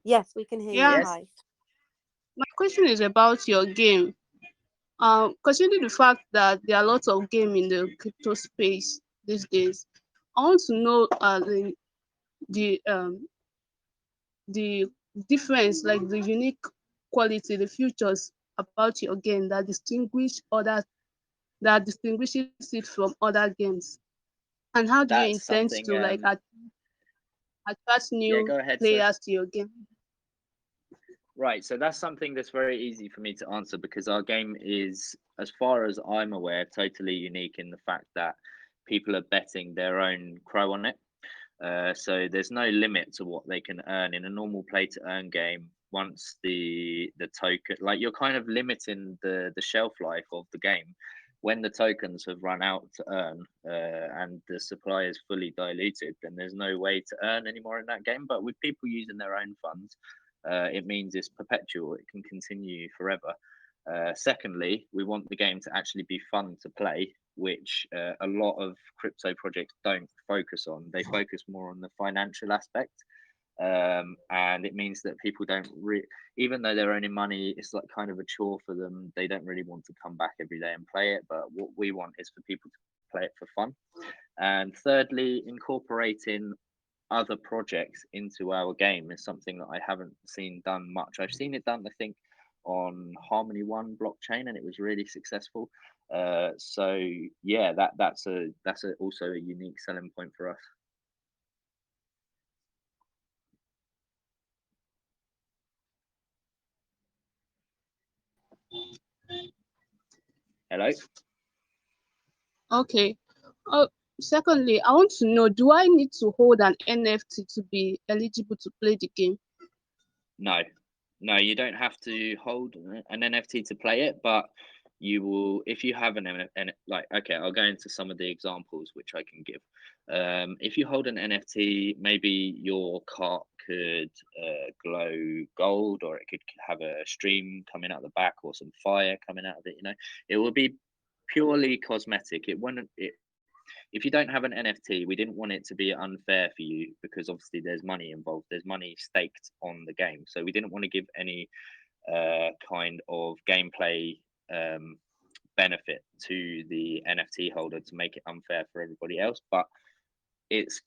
Yes, we can hear you. Yeah, Yes. Hi. my question is about your game. Considering the fact that there are lots of game in the crypto space these days, I want to know the difference, like the unique quality, the features about your game that distinguishes it from other games? And how do you That's intend something. to like attract Yeah, new go ahead, sir. players to your game? Right, so that's something that's very easy for me to answer because our game is, as far as I'm aware, totally unique in the fact that people are betting their own crow on it. So there's no limit to what they can earn in a normal play to earn game. Once the token, like you're kind of limiting the shelf life of the game. When the tokens have run out to earn and the supply is fully diluted, then there's no way to earn anymore in that game. But with people using their own funds, it means it's perpetual. It can continue forever. Secondly, we want the game to actually be fun to play, which a lot of crypto projects don't focus on. They focus more on the financial aspect. And it means that people don't even though they're earning money, it's like kind of a chore for them. They don't really want to come back every day and play it. But what we want is for people to play it for fun. And thirdly, incorporating other projects into our game is something that I haven't seen done much. I've seen it done, I think, on Harmony One blockchain, and it was really successful. So yeah, that's also a unique selling point for us. Hello. Okay. Oh, secondly, I want to know, do I need to hold an NFT to be eligible to play the game? No, no, you don't have to hold an NFT to play it, but you will if you have like okay, I'll go into some of the examples which I can give. If you hold an NFT, maybe your cart could glow gold, or it could have a stream coming out the back, or some fire coming out of it. It will be purely cosmetic. It wouldn't. If you don't have an NFT, we didn't want it to be unfair for you because obviously there's money involved. There's money staked on the game, so we didn't want to give any kind of gameplay benefit to the NFT holder to make it unfair for everybody else. But it's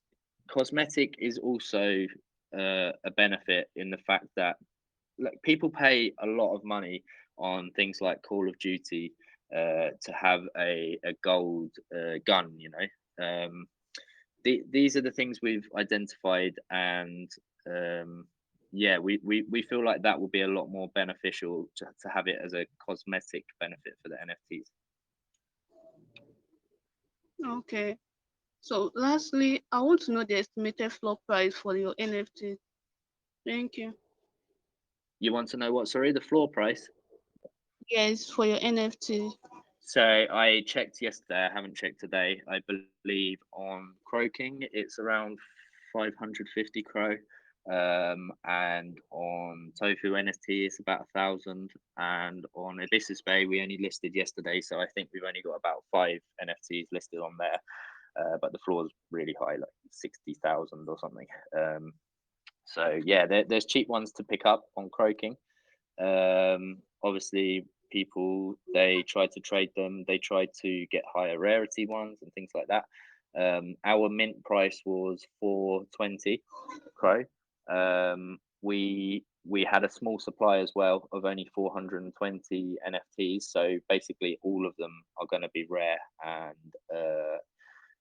cosmetic is also a benefit in the fact that like people pay a lot of money on things like Call of Duty to have a gold gun. These are the things we've identified, and yeah, we feel like that will be a lot more beneficial to have it as a cosmetic benefit for the NFTs. Okay. So lastly, I want to know the estimated floor price for your NFT. Thank you. You want to know what? Sorry, the floor price. Yes, for your NFT. So I checked yesterday. I haven't checked today. I believe on Croaking it's around 550 Crow, and on Tofu NFT it's about 1,000, and on Abyssus Bay we only listed yesterday, so I think we've only got about 5 NFTs listed on there. But the floor is really high, like 60,000 or something. So yeah, there's cheap ones to pick up on Croaking. Obviously, people they try to trade them. They try to get higher rarity ones and things like that. Our mint price was 420 Crow. We had a small supply as well of only 420 NFTs. So basically, all of them are going to be rare, and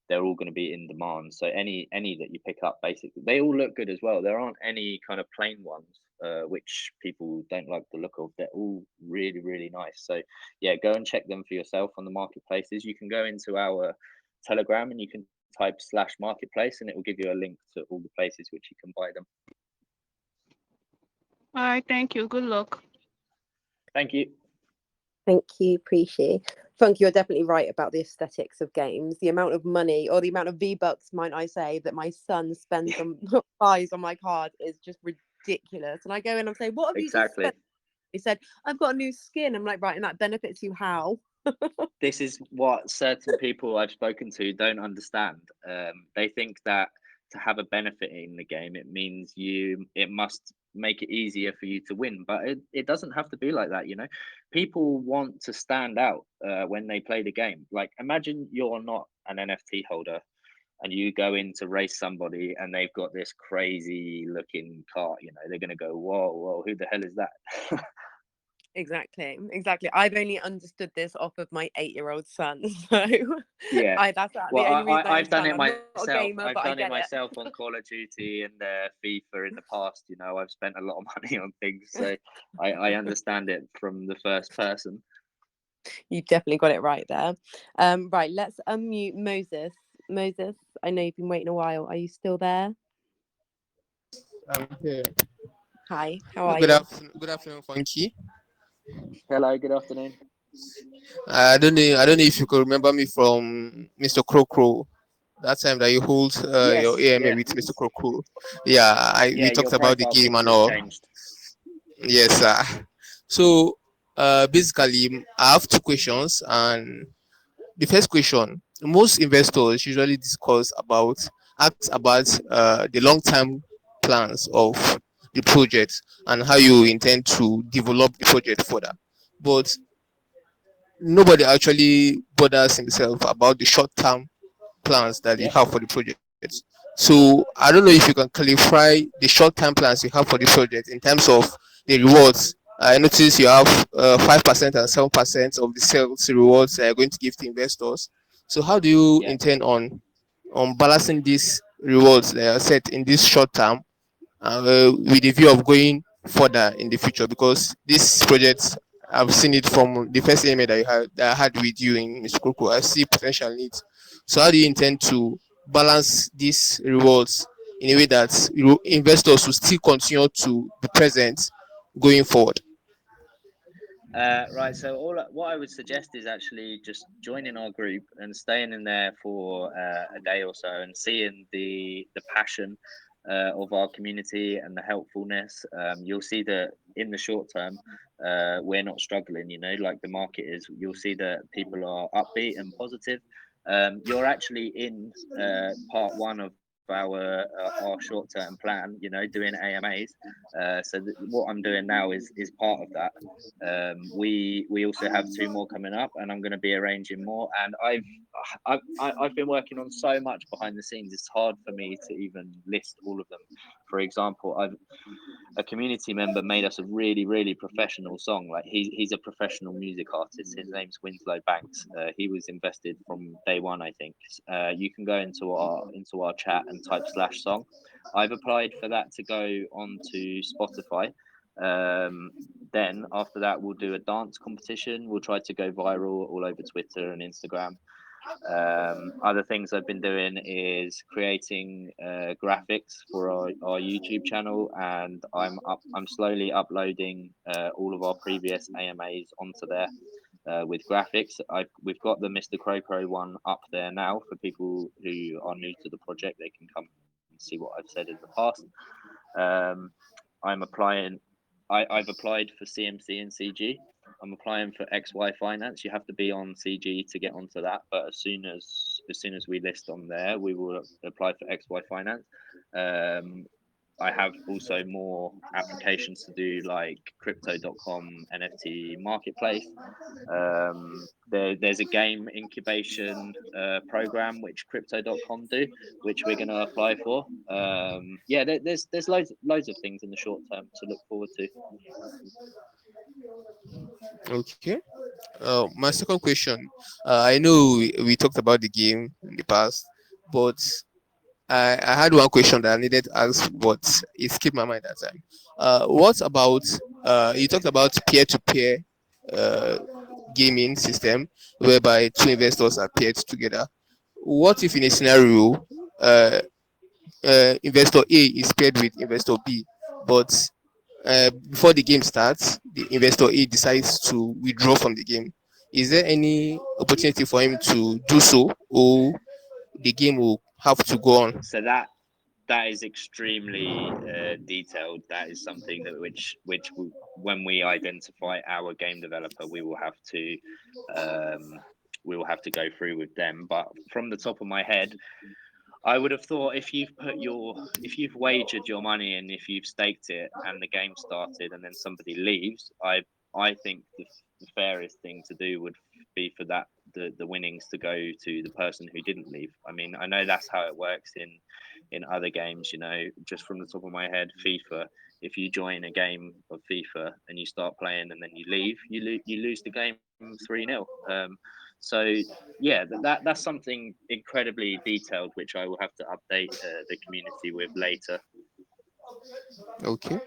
they're all going to be in demand. So any that you pick up, basically, they all look good as well. There aren't any kind of plain ones which people don't like the look of. They're all really really nice. So yeah, go and check them for yourself on the marketplaces. You can go into our Telegram and you can type /marketplace and it will give you a link to all the places which you can buy them. All right, thank you. Good luck. Thank you. Thank you, appreciate. Funky, you're definitely right about the aesthetics of games. The amount of money, or the amount of V-Bucks, might I say, that my son spends on buys on my card is just ridiculous. And I go in and say, "What have you just Exactly. spent?" He said, "I've got a new skin." I'm like, "Right, and that benefits you how?" This is what certain people I've spoken to don't understand. They think that to have a benefit in the game, it means it must make it easier for you to win, but it doesn't have to be like that. People want to stand out when they play the game. Like, imagine you're not an NFT holder and you go in to race somebody and they've got this crazy looking car, they're going to go, whoa, who the hell is that? Exactly. I've only understood this off of my 8-year-old son, so Yeah. that's Well, the only reason I I've done understand. it I'm not a myself. gamer, I've but I done it get it. myself on Call of Duty and FIFA in the past. I've spent a lot of money on things, so I understand it from the first person. You've definitely got it right there. Right, let's unmute Moses. Moses, I know you've been waiting a while. Are you still there? I'm here. Hi, how are you? Good afternoon, Funky. Hello, good afternoon. I don't know if you could remember me from Mr. Crocro. That time that you hold your Yes, AMA yeah, with Mr. Crocro. Yeah, we yeah. talked Your about the profile game and picture's all. changed. Yes, sir. So, basically, I have two questions, and the first question: most investors usually ask about the long-term plans of the project and how you intend to develop the project further, but nobody actually bothers himself about the short-term plans that you Yep. have for the project. So I don't know if you can clarify the short-term plans you have for the project in terms of the rewards. I notice you have 5% and 7% of the sales rewards that you're going to give to investors. So how do you Yep. intend on balancing these rewards that are set in this short term with the view of going further in the future? Because this project, I've seen it from the first email that I had with you in Mr. Koko. I see potential needs. So how do you intend to balance these rewards in a way that investors will still continue to be present going forward? Right. So what I would suggest is actually just joining our group and staying in there for a day or so and seeing the passion of our community and the helpfulness. You'll see that in the short term, we're not struggling. Like the market is. You'll see that people are upbeat and positive. You're actually in part one of our short-term plan. Doing AMAs. So what I'm doing now is part of that. We also have two more coming up, and I'm going to be arranging more. And I've been working on so much behind the scenes. It's hard for me to even list all of them. For example, a community member made us a really professional song. Like he's a professional music artist. His name's Winslow Banks. He was invested from day one, I think. You can go into our chat and type /song. I've applied for that to go onto Spotify. Um, then after that, we'll do a dance competition. We'll try to go viral all over Twitter and Instagram. Other things I've been doing is creating graphics for our YouTube channel, and I'm slowly uploading all of our previous AMAs onto there with graphics. We've got the Mr. Crocro one up there now for people who are new to the project. They can come and see what I've said in the past. Um, I'm applying. I've applied for CMC and CG. I'm applying for XY Finance. You have to be on CG to get onto that, but as soon as we list on there, we will apply for XY Finance. Um, I have also more applications to do, like crypto.com NFT marketplace. There's a game incubation program which crypto.com do, which we're going to apply for. Yeah, there's loads of things in the short term to look forward to. Okay. My second question. I know we talked about the game in the past, but I had one question that I needed to ask, but it skipped my mind that time. What about you talked about peer-to-peer uh, gaming system whereby two investors are paired together. What if in a scenario uh, investor A is paired with investor B, but before the game starts, the investor A decides to withdraw from the game? Is there any opportunity for him to do so, or the game will have to go on? So that is extremely detailed. That is something when we identify our game developer, um, we will have to go through with them. But from the top of my head, I would have thought if you've wagered your money and if you've staked it and the game started and then somebody leaves, I think the fairest thing to do would be for the winnings to go to the person who didn't leave. I mean, I know that's how it works in other games. You know, just from the top of my head, FIFA. If you join a game of FIFA and you start playing and then you leave, you lose the game 3-0. So yeah, that's something incredibly detailed, which I will have to update the community with later. Okay,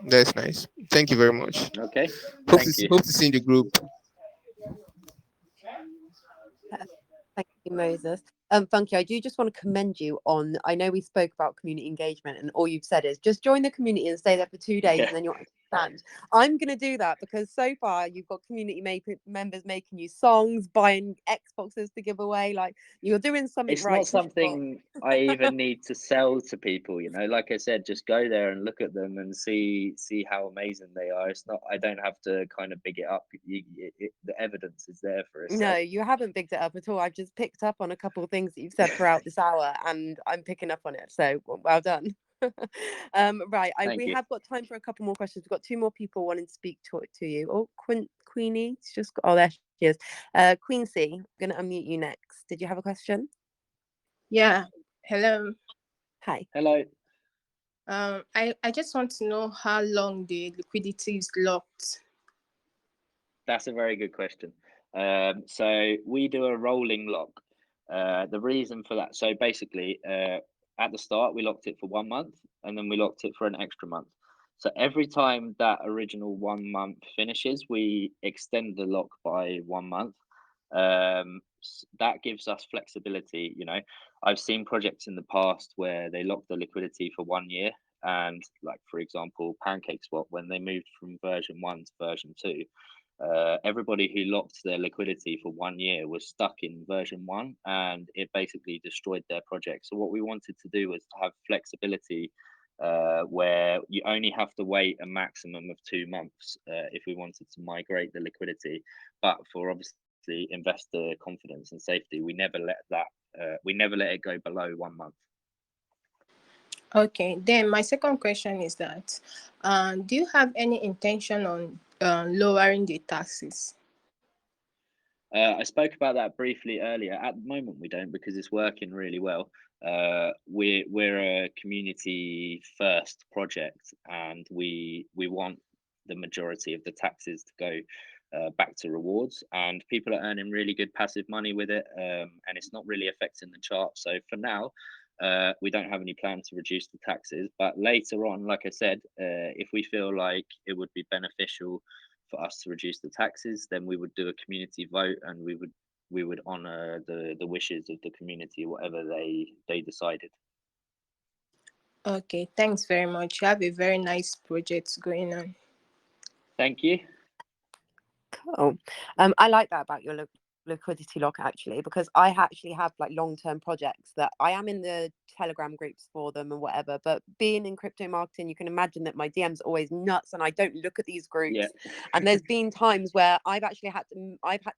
that's nice. Thank you very much. Okay, thank you. Hope to see you in the group. Thank you, Moses. Funky, I do just want to commend you on. I know we spoke about community engagement, and all you've said is just join the community and stay there for 2 days, Yeah, and then you'll understand. I'm going to do that because so far you've got community members making you songs, buying Xboxes to give away. Like you're doing something it's right. not something I even need to sell to people. You know, like I said, just go there and look at them and see how amazing they are. It's not. I don't have to kind of big it up. The evidence is there for No, itself. you haven't picked it up at all. I've just picked up on a couple of things that you've said throughout this hour, and I'm picking up on it. So well done. Right, Thank we you. have got time for a couple more questions. We've got two more people wanting to speak to you. Oh, Queenie, she's just got, oh, there she is. Queency, I'm going to unmute you next. Did you have a question? Yeah. Hello. Hi. Hello. I just want to know how long the liquidity is locked. That's a very good question. So we do a rolling lock. The reason for that, so basically, at the start we locked it for 1 month, and then we locked it for an extra month. So every time that original 1 month finishes, we extend the lock by 1 month. That gives us flexibility. You know, I've seen projects in the past where they lock the liquidity for 1 year, and like for example, Pancake Swap, when they moved from version 1 to version 2, everybody who locked their liquidity for 1 year was stuck in version 1, and it basically destroyed their project. So what we wanted to do was to have flexibility, where you only have to wait a maximum of 2 months if we wanted to migrate the liquidity. But for obviously investor confidence and safety, we never let it go below 1 month. Okay. Then my second question is that, do you have any intention on lowering the taxes? I spoke about that briefly earlier. At the moment, we don't, because it's working really well. We're a community first project, and we want the majority of the taxes to go back to rewards, and people are earning really good passive money with it, and it's not really affecting the chart. So for now, we don't have any plan to reduce the taxes. But later on, like I said, if we feel like it would be beneficial for us to reduce the taxes, then we would do a community vote, and we would honor the wishes of the community, whatever they decided. Okay. Thanks very much. You have a very nice project going on. Thank you. Cool. I like that about your liquidity lock actually, because I actually have like long-term projects that I am in the Telegram groups for them and whatever, but being in crypto marketing, you can imagine that my DMs are always nuts and I don't look at these groups. Yeah. And there's been times where I've actually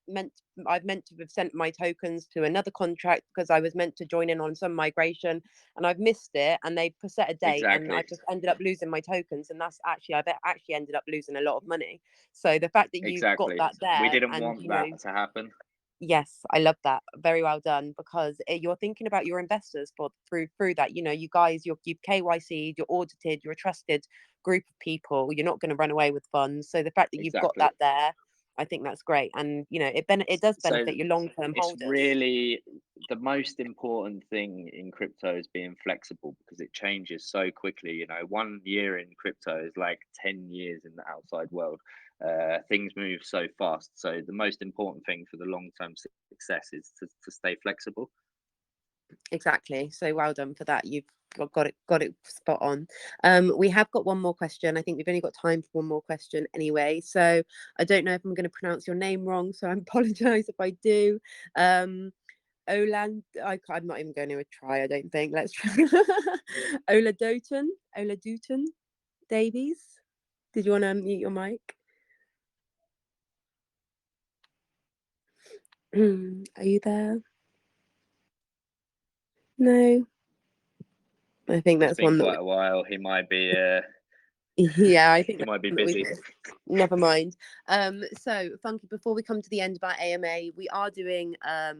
meant to have sent my tokens to another contract because I was meant to join in on some migration, and I've missed it, and they've set a date and Exactly. I've just ended up losing my tokens, and that's actually I've actually ended up losing a lot of money. So the fact that you've got Exactly. that We there, didn't and want that to happen. yes, I love that. Very well done, because you're thinking about your investors through that. You know, you guys, you've KYC'd, you're audited, you're a trusted group of people. You're not going to run away with funds. So the fact that you've got Exactly. that there, I think that's great, and you know, it does So benefit your long-term it's holders. really the most important thing in crypto is being flexible, because it changes so quickly. You know, 1 year in crypto is like 10 years in the outside world. Things move so fast. So the most important thing for the long-term success is to stay flexible. Exactly. So well done for that. You've got it spot on. We have got one more question. I think we've only got time for one more question anyway. So I don't know if I'm going to pronounce your name wrong, so I apologize if I do. I'm not even going to try. I don't think. Let's try. Ola Dutton Davies. Did you want to unmute your mic? Are you there? No. I think It's that's been one quite that. a while. He might be Yeah, I think He that's might be one that busy. never mind. So Funky, before we come to the end of our AMA, we are doing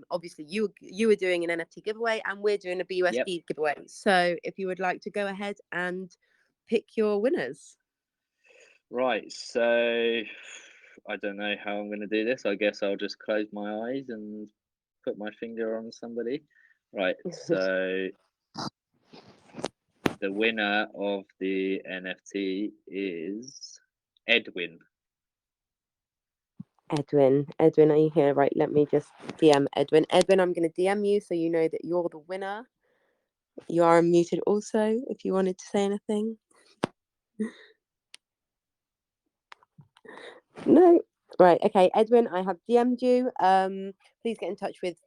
obviously you were doing an NFT giveaway and we're doing a Yep. BUSD giveaway. So if you would like to go ahead and pick your winners. Right. So I don't know how I'm going to do this. I guess I'll just close my eyes and put my finger on somebody. Right. So the winner of the NFT is Edwin. Edwin, are you here? Right, let me just DM Edwin. Edwin, I'm going to DM you so you know that you're the winner. You are unmuted also if you wanted to say anything. No. Right, okay, Edwin, I have DM'd you. Please get in touch with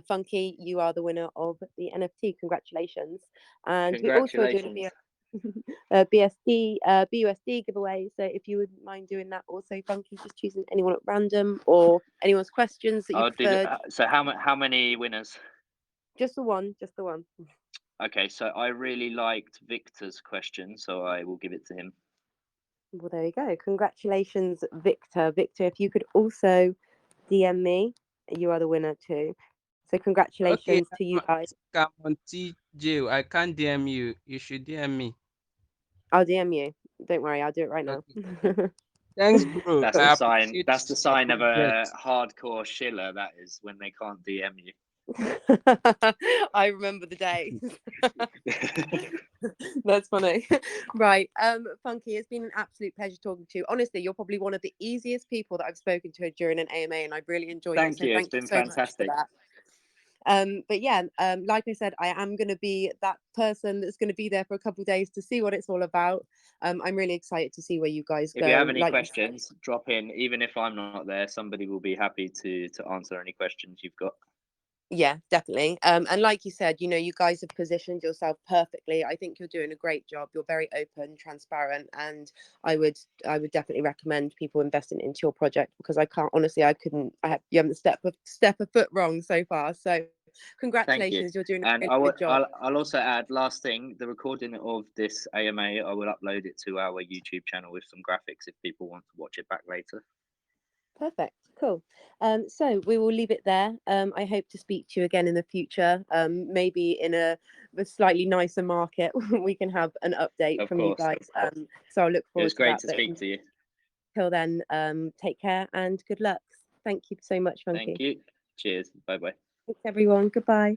Funky. You are the winner of the NFT. Congratulations. And we also are doing Congratulations. a BUSD giveaway. So if you wouldn't mind doing that also, Funky, just choosing anyone at random or anyone's questions that you I'll do the, preferred. so how many winners? Just the one, just the one. Okay, so I really liked Victor's question, so I will give it to him. Well, there you go. Congratulations, Victor. Victor, if you could also DM me, you are the winner too. So Okay, congratulations to you guys. come on, TJ. I can't DM you. You should DM me. I'll DM you. Don't worry, I'll do it right now. Okay. Thanks, bro. That's I the sign. appreciate That's the your sign of a progress. hardcore shiller. That is when they can't DM you. I remember the days. That's funny. Right. Funky, it's been an absolute pleasure talking to you. Honestly, you're probably one of the easiest people that I've spoken to during an AMA, and I've really enjoyed it. Thank So you. It's thank you been so much for fantastic. that. But yeah, like I said, I am going to be that person that's going to be there for a couple of days to see what it's all about. I'm really excited to see where you guys If go. you have any Like questions, drop in. Even if I'm not there, somebody will be happy to answer any questions you've got. yeah, definitely. And like you said, you guys have positioned yourself perfectly. I think you're doing a great job. You're very open, transparent, and I would definitely recommend people investing into your project because I can't honestly, you haven't step a foot wrong so far. So Thank you. congratulations, you're doing a And really good job. I'll also add last thing, the recording of this AMA, I will upload it to our YouTube channel with some graphics if people want to watch it back later. Perfect. Cool. So we will leave it there. I hope to speak to you again in the future. Maybe in a slightly nicer market, we can have an update Of from you course. guys. So I'll look It was forward to great that. to But speak to you. until then, take care and good luck. Thank you so much, Thank Funky. you. Cheers. Bye bye. Thanks, everyone. Goodbye.